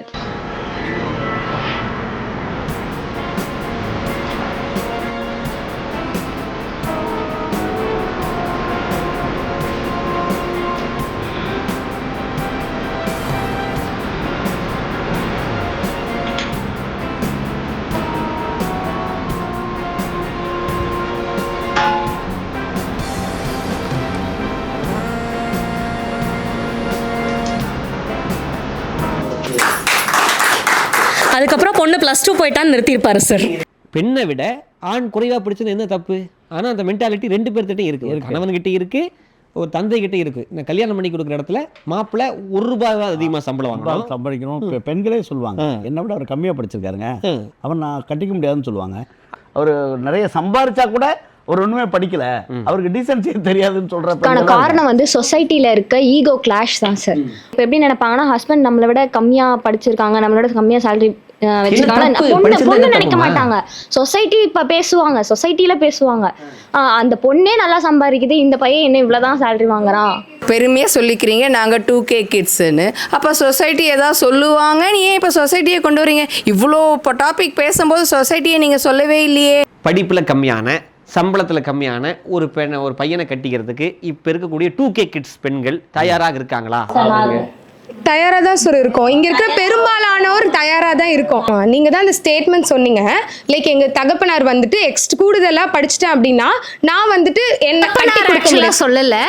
அதுக்கப்புறம் பொண்ணு +2 போயிட்டான்னு நிறுத்தியிருப்பாரு சார். பெண்ணை விட ஆண் குறைவாக பிடிச்சது என்ன தப்பு? ஆனால் அந்த மென்டாலிட்டி ரெண்டு பேர்த்திட்டையும் இருக்குது. கணவன்கிட்ட இருக்குது, ஒரு தந்தை கிட்ட இருக்குது. இந்த கல்யாணம் பண்ணி கொடுக்குற இடத்துல மாப்பிள்ளை ₹1 அதிகமாக சம்பளம் வாங்கணும், சம்பாதிக்கணும். பெண்களே சொல்லுவாங்க, என்னை விட அவர் கம்மியாக படிச்சிருக்காருங்க, அவன் நான் கட்டிக்க முடியாதுன்னு சொல்லுவாங்க. அவர் நிறைய சம்பாதிச்சா கூட ஒரு ஒன்றுமே படிக்கல, அவருக்கு டீசன்சி தெரியாதுன்னு சொல்கிறதுக்கான காரணம் வந்து சொசைட்டியில் இருக்க ஈகோ கிளாஷ் தான் சார். இப்போ எப்படி நினைப்பாங்கன்னா, ஹஸ்பண்ட் நம்மளை விட கம்மியாக படிச்சிருக்காங்க, நம்மளோட கம்மியாக சேலரி பொண்ணு நினைக்க மாட்டாங்க. சொசைட்டி இப்ப பேசுவாங்க, சொசைட்டில பேசுவாங்க, அந்த பொண்ணே நல்லா சம்பாதிக்குது, இந்த பையன் என்ன இவ்வளவுதான் சேலரி வாங்குறான். பெருமையாக சொல்லிக்கிறீங்க நாங்கள் 2K கிட்ஸுன்னு. அப்போ சொசைட்டி ஏதாவது சொல்லுவாங்க, நீ ஏன் இப்போ சொசைட்டியை கொண்டு வரீங்க? இவ்வளோ இப்போ டாபிக் பேசும்போது சொசைட்டியை நீங்கள் சொல்லவே இல்லையே. படிப்பில் கம்மியான, சம்பளத்தில் கம்மியான ஒரு பையனை கட்டிக்கிறதுக்கு இப்போ இருக்கக்கூடிய 2K கிட்ஸ் பெண்கள் தயாராக இருக்காங்களா? தயாராக தான் சார் இருக்கோம். இங்கே இருக்கிற பெரும்பாலானோர் தயாராக தான் இருக்கோம். நீங்கள் தான் அந்த ஸ்டேட்மெண்ட் சொன்னீங்க, லைக் எங்கள் தகப்பனார் வந்துட்டு கூடுதலாக படிச்சுட்டேன் அப்படின்னா நான் வந்துட்டு என்ன சொல்லலை.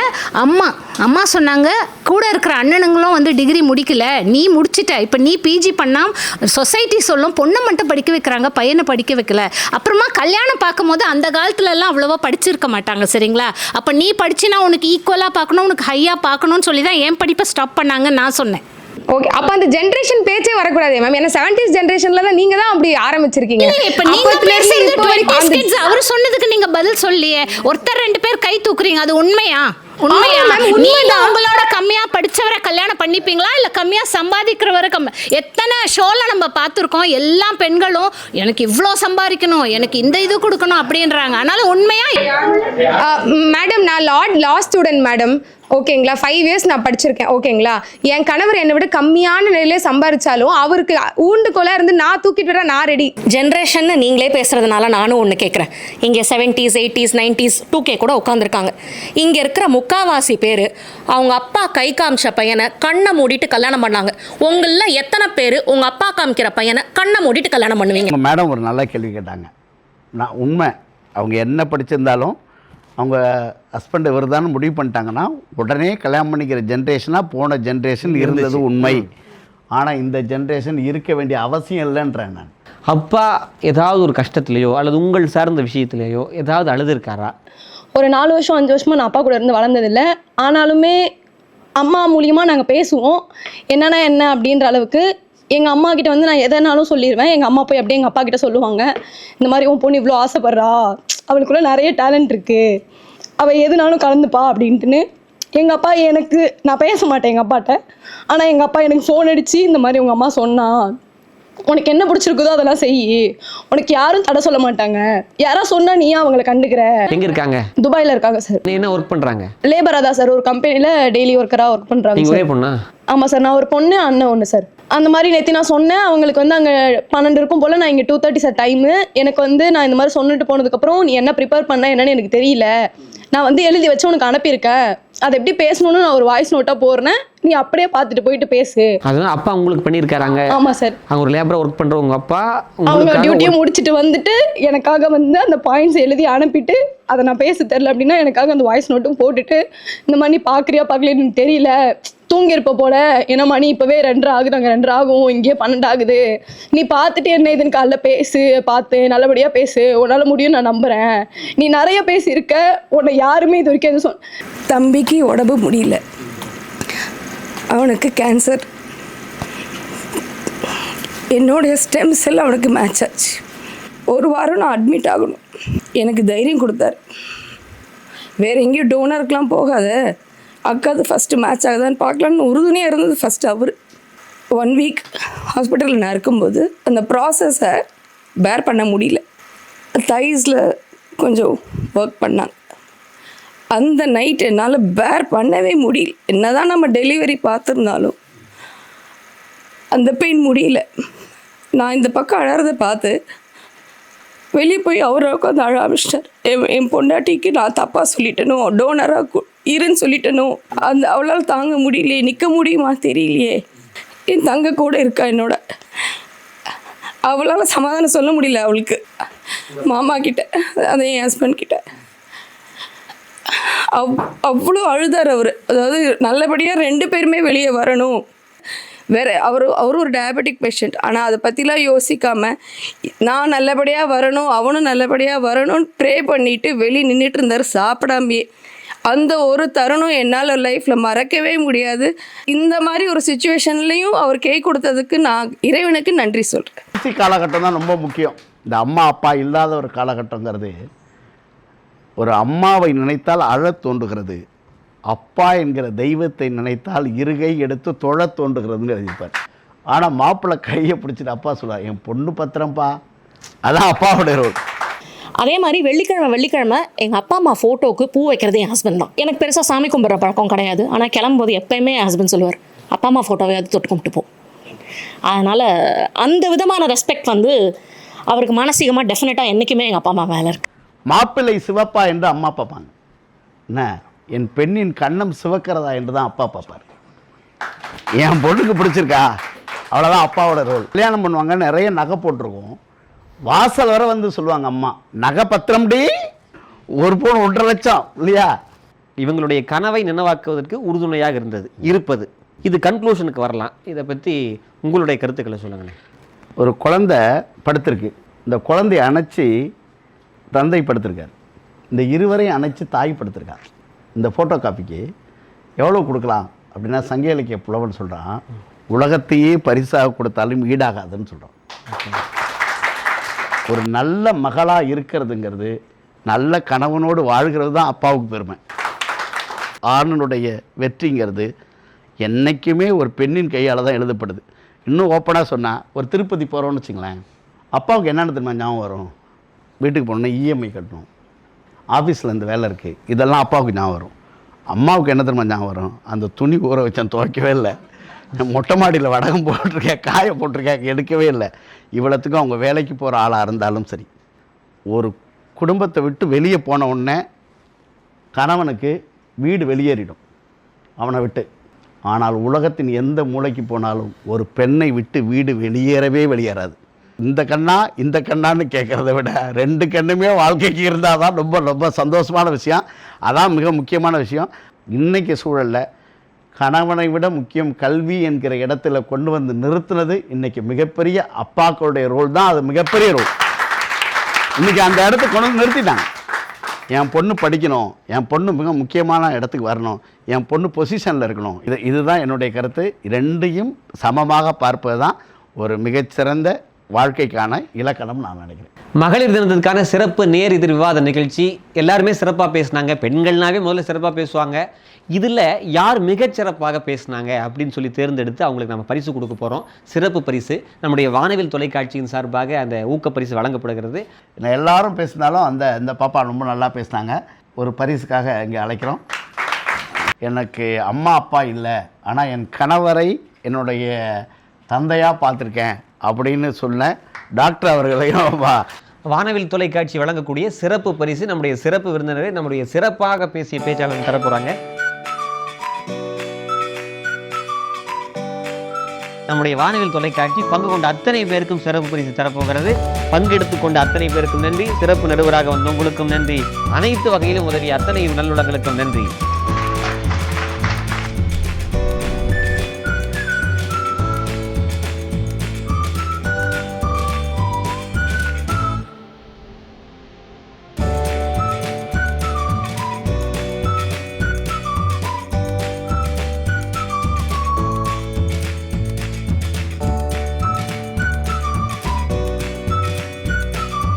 அம்மா சொன்னாங்க, கூட இருக்கிற அண்ணனுங்களும் வந்து டிகிரி முடிக்கல, நீ முடிச்சிட்ட, இப்போ நீ பிஜி பண்ணால் சொசைட்டி சொல்லும் பொண்ணை மட்டும் படிக்க வைக்கிறாங்க, பையனை படிக்க வைக்கல. அப்புறமா கல்யாணம் பார்க்கும்போது அந்த காலத்துலலாம் அவ்வளோவா படிச்சிருக்க மாட்டாங்க, சரிங்களா? அப்போ நீ படிச்சினா உனக்கு ஈக்குவலாக பார்க்கணும், உனக்கு ஹையாக பார்க்கணும்னு சொல்லி தான் என் படிப்பை ஸ்டாப் பண்ணாங்கன்னு நான் சொன்னேன். ஓகே, அப்ப அந்த ஜெனரேஷன் பேச்சே வரக்கூடாது மேம். ஏன்னா 70s ஜெனரேஷன்ல தான் நீங்க தான் அப்படி ஆரம்பிச்சிருக்கீங்க. இப்ப நீங்க பேசுறது 20s கிட்ஸ். அவர் சொன்னதுக்கு நீங்க பதில் சொல்லியே, ஒருத்தர் 2 பேர் கை தூக்குறீங்க, அது உண்மையா? நீங்க உங்களோட கம்மியா படிச்சவரை கல்யாணம் பண்ணிப்பீங்களா, இல்ல கம்மியா சம்பாதிக்கிறவரை எத்தனை ஷோல நம்ம பார்த்துருக்கோம். எல்லா பெண்களும் எனக்கு இவ்வளோ சம்பாதிக்கணும், எனக்கு இந்த இது கொடுக்கணும் அப்படின்றாங்க. அதனால உண்மையா? மேடம், நான் லா ஸ்டூடெண்ட் மேடம், ஓகேங்களா? 5 இயர்ஸ் நான் படிச்சிருக்கேன், ஓகேங்களா? என் கணவர் என்னை விட கம்மியான நிலையில சம்பாதிச்சாலும் அவருக்கு ஊண்டுகோலா இருந்து நான் தூக்கிட்டு வர நான் ரெடி. ஜென்ரேஷன் நீங்களே பேசுறதுனால நானும் ஒன்று கேட்குறேன். இங்கே 70s 80s 90s 2K கூட உட்காந்துருக்காங்க. இங்கே இருக்கிற முக்காவாசி பேர் அவங்க அப்பா கை காமிச்ச பையனை கண்ணை மூடிட்டு கல்யாணம் பண்ணாங்க. உங்களில் எத்தனை பேர் உங்க அப்பா காமிக்கிற பையனை கண்ணை மூடிட்டு கல்யாணம் பண்ணுவீங்க? மேடம் ஒரு நல்ல கேள்வி கேட்டாங்க. நான் உண்மை, அவங்க என்ன படிச்சிருந்தாலும் அவங்க ஹஸ்பண்ட் இவர் தான் முடிவு பண்ணிட்டாங்கன்னா உடனே கல்யாணம் பண்ணிக்கிற ஜென்ரேஷனாக போன ஜென்ரேஷன் இருந்தது உண்மை. ஆனால் இந்த ஜென்ரேஷன் இருக்க வேண்டிய அவசியம் இல்லைன்றேன் நான். அப்பா ஏதாவது ஒரு கஷ்டத்துலையோ அல்லது உங்கள் சார்ந்த விஷயத்துலையோ ஏதாவது அழுதுருக்காரா? ஒரு 4 வருஷம் 5 வருஷமா நான் அப்பா கூட இருந்து வளர்ந்ததில்லை. ஆனாலுமே அம்மா மூலியமாக நாங்கள் பேசுவோம். என்னன்னா என்ன அப்படின்ற அளவுக்கு எங்கள் அம்மா கிட்ட வந்து நான் எதனாலும் சொல்லிடுவேன். எங்கள் அம்மா போய் அப்படியே எங்கள் அப்பா கிட்ட சொல்லுவாங்க, இந்த மாதிரி உன் பொண்ணு இவ்வளோ ஆசைப்படுறா, அவளுக்குள்ள நிறைய டேலண்ட் இருக்குது, அவள் எதுனாலும் கலந்துப்பா அப்படின்ட்டுன்னு. எங்கள் அப்பா எனக்கு, நான் பேச மாட்டேன் எங்கள் அப்பாட்ட, ஆனால் எங்கள் அப்பா எனக்கு ஃபோன் அடித்து இந்த மாதிரி உங்கள் அம்மா சொன்னா, உனக்கு என்ன பிடிச்சிருக்குதோ அதெல்லாம் செய், உனக்கு யாரும் தடை சொல்ல மாட்டாங்க, யாராவது சொன்னா நீ அவங்களை கண்டுக்கிற. எங்க இருக்காங்க? துபாயில் இருக்காங்க சார். என்ன ஒர்க் பண்றாங்க? லேபரா தான் சார், ஒரு கம்பெனியில் டெய்லி ஒர்க்கராக ஒர்க் பண்ணுறாங்க. நீங்க ஒரே பொண்ணா? ஆமாம் சார், நான் ஒரு பொண்ணு, அண்ணன் ஒன்று சார். அந்த மாதிரி நேற்று நான் சொன்னேன் அவங்களுக்கு வந்து அங்கே 12 இருக்கும் போல், நான் இங்கே 2:30 சார் டைமு. எனக்கு வந்து நான் இந்த மாதிரி சொன்னிட்டு போனதுக்கப்புறம் நீ என்ன ப்ரிப்பேர் பண்ண என்னன்னு எனக்கு தெரியல, நான் வந்து எழுதி வச்சு உனக்கு அனுப்பியிருக்கேன், அதை எப்படி பேசணும்னு நான் ஒரு வாய்ஸ் நோட்டாக போடுறேன், நீ அப்படியே பார்த்துட்டு போயிட்டு பேசு. அதுதான் அப்பா உங்களுக்கு பண்ணியிருக்காங்க? ஆமாம் சார். அவங்க ஒரு லேபரா ஒர்க் பண்ணுற உங்கள் அப்பா அவங்க டியூட்டியை முடிச்சுட்டு வந்துட்டு எனக்காக வந்து அந்த பாயிண்ட்ஸ் எழுதி அனுப்பிட்டு, அதை நான் பேச தெரில அப்படின்னா எனக்காக அந்த வாய்ஸ் நோட்டும் போட்டுட்டு, இந்த மாதிரி நீ பார்க்குறியா பார்க்கலையா எனக்கு தெரியல, தூங்கியிருப்ப போல, ஏன்னா மணி இப்போவே 2 ஆகுது, அங்கே 2 ஆகும், இங்கேயே 12 ஆகுது, நீ பார்த்துட்டு என்ன இதுன்னு காலைல பேசு, பார்த்து நல்லபடியாக பேசு, உன்னால் முடியும் நான் நம்புகிறேன், நீ நிறைய பேசியிருக்க, உன்னை யாருமே இது வரைக்கும் எதுவும் தம்பிக்கு உடம்பு முடியல, அவனுக்கு கேன்சர், என்னுடைய ஸ்டெம் செல் அவனுக்கு மேட்ச் ஆச்சு, 1 வாரம் நான் அட்மிட் ஆகணும். எனக்கு தைரியம் கொடுத்தாரு, வேறு எங்கேயும் டோனருக்கெலாம் போகாத, அக்காது ஃபஸ்ட்டு மேட்ச் ஆகுதான்னு பார்க்கலான்னு உறுதுணையாக இருந்தது ஃபஸ்ட்டு அவர். 1 வீக் ஹாஸ்பிட்டலில் நான் இருக்கும்போது அந்த ப்ராசஸை பேர் பண்ண முடியல, தைஸில் கொஞ்சம் ஒர்க் பண்ணாங்க. அந்த நைட் என்னால் பேர் பண்ணவே முடியல, என்ன தான் நம்ம டெலிவரி பார்த்துருந்தாலும் அந்த பெயின் முடியல. நான் இந்த பக்கம் அழறதை பார்த்து வெளியே போய் அவரை உட்காந்து அழ ஆரம்பிச்சிட்டார். என் பொண்டாட்டிக்கு நான் தப்பாக சொல்லிட்டேனோ, டோனராக இருன்னு சொல்லிட்டேனோ, அந்த அவளால் தாங்க முடியலையே, நிற்க முடியுமா தெரியலையே, என் தங்க கூட இருக்கா என்னோட, அவளால் சமாதானம் சொல்ல முடியல அவளுக்கு, மாமா கிட்ட, அதை என் ஹஸ்பண்ட் கிட்ட அவ்வளோ அழுதார் அவர். அதாவது நல்லபடியாக 2 பேருமே வெளியே வரணும். வேறு அவரும் ஒரு டயபெட்டிக் பேஷண்ட், ஆனால் அதை பற்றிலாம் யோசிக்காமல் நான் நல்லபடியாக வரணும், அவனும் நல்லபடியாக வரணும்னு ப்ரே பண்ணிவிட்டு வெளியே நின்றுட்டு இருந்தார் சாப்பிடாமையே. அந்த ஒரு தருணம் என்னால் லைஃப்பில் மறக்கவே முடியாது. இந்த மாதிரி ஒரு சுச்சுவேஷன்லேயும் அவர் கை கொடுத்ததுக்கு நான் இறைவனுக்கு நன்றி சொல்கிறேன். கடைசி காலகட்டம் தான் ரொம்ப முக்கியம். இந்த அம்மா அப்பா இல்லாத ஒரு காலகட்டங்கிறது, ஒரு அம்மாவை நினைத்தால் அழத் தோன்றுகிறது, அப்பா என்கிற தெய்வத்தை நினைத்தால் இருகை எடுத்து தொழ தோன்றுகிறதுன்னு எழுதிப்பார். ஆனால் மாப்பிள்ளை கையை பிடிச்சிட்டு அப்பா சொல்லுவார், என் பொண்ணு பத்திரம்ப்பா, அதான் அப்பாவோட ரோல். அதே மாதிரி வெள்ளிக்கிழமை எங்கள் அப்பா அம்மா ஃபோட்டோவுக்கு பூ வைக்கிறது என் ஹஸ்பண்ட் தான். எனக்கு பெருசாக சாமி கும்பிட்ற பழக்கம் கிடையாது, ஆனால் கிளம்பும்போது எப்போயுமே என் ஹஸ்பண்ட் சொல்லுவார், அப்பா அம்மா ஃபோட்டோவை அது தொட்டு கும்பிட்டு போ. அதனால் அந்த விதமான ரெஸ்பெக்ட் வந்து அவருக்கு மானசீகமாக டெஃபினட்டாக என்றைக்குமே எங்கள் அப்பா அம்மா மேலே இருக்குது. மாப்பிள்ளை சிவப்பா என்று அம்மா பார்ப்பாங்க, என்ன என் பெண்ணின் கண்ணம் சிவக்கிறதா என்று தான் அப்பா பார்ப்பார். என் பொண்ணுக்கு பிடிச்சிருக்கா, அவ்வளோதான் அப்பாவோட ரோல். கல்யாணம் பண்ணுவாங்க, நிறைய நகை போட்டிருக்கோம், வாசல் வர வந்து சொல்லுவாங்க, அம்மா நகை பத்திரம் டி, ஒரு பவுன் 1.5 லட்சம் இல்லையா. இவங்களுடைய கனவை நினைவாக்குவதற்கு உறுதுணையாக இருப்பது. இது கன்க்ளூஷனுக்கு வரலாம். இதை பற்றி உங்களுடைய கருத்துக்களை சொல்லுங்களேன். ஒரு குழந்தை படுத்திருக்கு, இந்த குழந்தைய அணைச்சி தந்தை படுத்திருக்கார், இந்த இருவரையும் அணைச்சி தாய் படுத்திருக்கார். இந்த ஃபோட்டோ காப்பிக்கு எவ்வளோ கொடுக்கலாம் அப்படின்னா, சங்க இலக்கிய புலவன் சொல்கிறான், உலகத்தையே பரிசாக கொடுத்தாலும் ஈடாகாதுன்னு சொல்கிறான். ஒரு நல்ல மகளாக இருக்கிறதுங்கிறது, நல்ல கணவனோடு வாழ்கிறது தான் அப்பாவுக்கு பெருமை. ஆணனுடைய வெற்றிங்கிறது என்றைக்குமே ஒரு பெண்ணின் கையால் தான் எழுதப்படுது. இன்னும் ஓப்பனாக சொன்னால், ஒரு திருப்பதி போகிறோன்னு வச்சுங்களேன், அப்பாவுக்கு என்னென்ன தெரியுமா ஞாபகம் வரும்? வீட்டுக்கு போனோன்னா இஎம்ஐ கட்டணும், ஆஃபீஸில் இந்த வேலை இருக்குது, இதெல்லாம் அப்பாவுக்கு ஞாபகம் வரும். அம்மாவுக்கு என்ன தெரியுமா ஞாபகம் வரும்? அந்த துணி ஊற வச்சேன், துவைக்கவே இல்லை, மொட்டை மாடியில் வடகம் போட்டிருக்கேன், காய போட்டிருக்கேன், எடுக்கவே இல்லை. இவ்வளோத்துக்கும் அவங்க வேலைக்கு போகிற ஆளாக இருந்தாலும் சரி, ஒரு குடும்பத்தை விட்டு வெளியே போன உடனே கணவனுக்கு வீடு வெளியேறிடும் அவனை விட்டு. ஆனால் உலகத்தின் எந்த மூளைக்கு போனாலும் ஒரு பெண்ணை விட்டு வீடு வெளியேறாது. இந்த கண்ணான்னு கேட்குறத விட 2 கண்ணுமே வாழ்க்கைக்கு இருந்தால் தான் ரொம்ப ரொம்ப சந்தோஷமான விஷயம். அதான் மிக முக்கியமான விஷயம். இன்றைக்கி சூழலில் கணவனை விட முக்கியம் கல்வி என்கிற இடத்துல கொண்டு வந்து நிறுத்தினது இன்னைக்கு மிகப்பெரிய அப்பாக்களுடைய ரோல் தான். அது மிகப்பெரிய ரோல். இன்னைக்கு அந்த இடத்துக்கு கொண்டு வந்து நிறுத்திட்டாங்க. என் பொண்ணு படிக்கணும், என் பொண்ணு மிக முக்கியமான இடத்துக்கு வரணும், என் பொண்ணு பொசிஷனில் இருக்கணும். இதுதான் என்னுடைய கருத்து. ரெண்டையும் சமமாக பார்ப்பது தான் ஒரு மிகச்சிறந்த வாழ்க்கைக்கான இலக்கணம் நான் நினைக்கிறேன். மகளிர் தினத்திற்கான சிறப்பு நேர் எதிர் விவாத நிகழ்ச்சி. எல்லாருமே சிறப்பாக பேசினாங்க. பெண்கள்னாவே முதல்ல சிறப்பாக பேசுவாங்க. இதில் யார் மிகச்சிறப்பாக பேசினாங்க அப்படின்னு சொல்லி தேர்ந்தெடுத்து அவங்களுக்கு நம்ம பரிசு கொடுக்க போகிறோம். சிறப்பு பரிசு நம்முடைய வானவில் தொலைக்காட்சியின் சார்பாக அந்த ஊக்கப்பரிசு வழங்கப்படுகிறது. எல்லாரும் பேசினாலும் இந்த பாப்பா ரொம்ப நல்லா பேசினாங்க. ஒரு பரிசுக்காக இங்கே அழைக்கிறோம். எனக்கு அம்மா அப்பா இல்லை, ஆனால் என் கணவரை என்னுடைய தந்தையாக பார்த்துருக்கேன் அப்படின்னு சொன்ன டாக்டர் அவர்களையும் வானவில் தொலைக்காட்சி வழங்கக்கூடிய சிறப்பு பரிசு நம்முடைய சிறப்பு விருந்தினரை நம்முடைய சிறப்பாக பேசிய பேச்சாளர் தரப்போகிறாங்க. நம்முடைய வானவில் தொலைக்காட்சி பங்கு கொண்ட அத்தனை பேருக்கும் சிறப்பு பரிசு தரப்போகிறது. பங்கெடுத்துக் கொண்ட அத்தனை பேருக்கும் நன்றி. சிறப்பு நடுவராக வந்த உங்களுக்கும் நன்றி. அனைத்து வகையிலும் உதவிய அத்தனை நல்லுள்ளங்களுக்கும் நன்றி.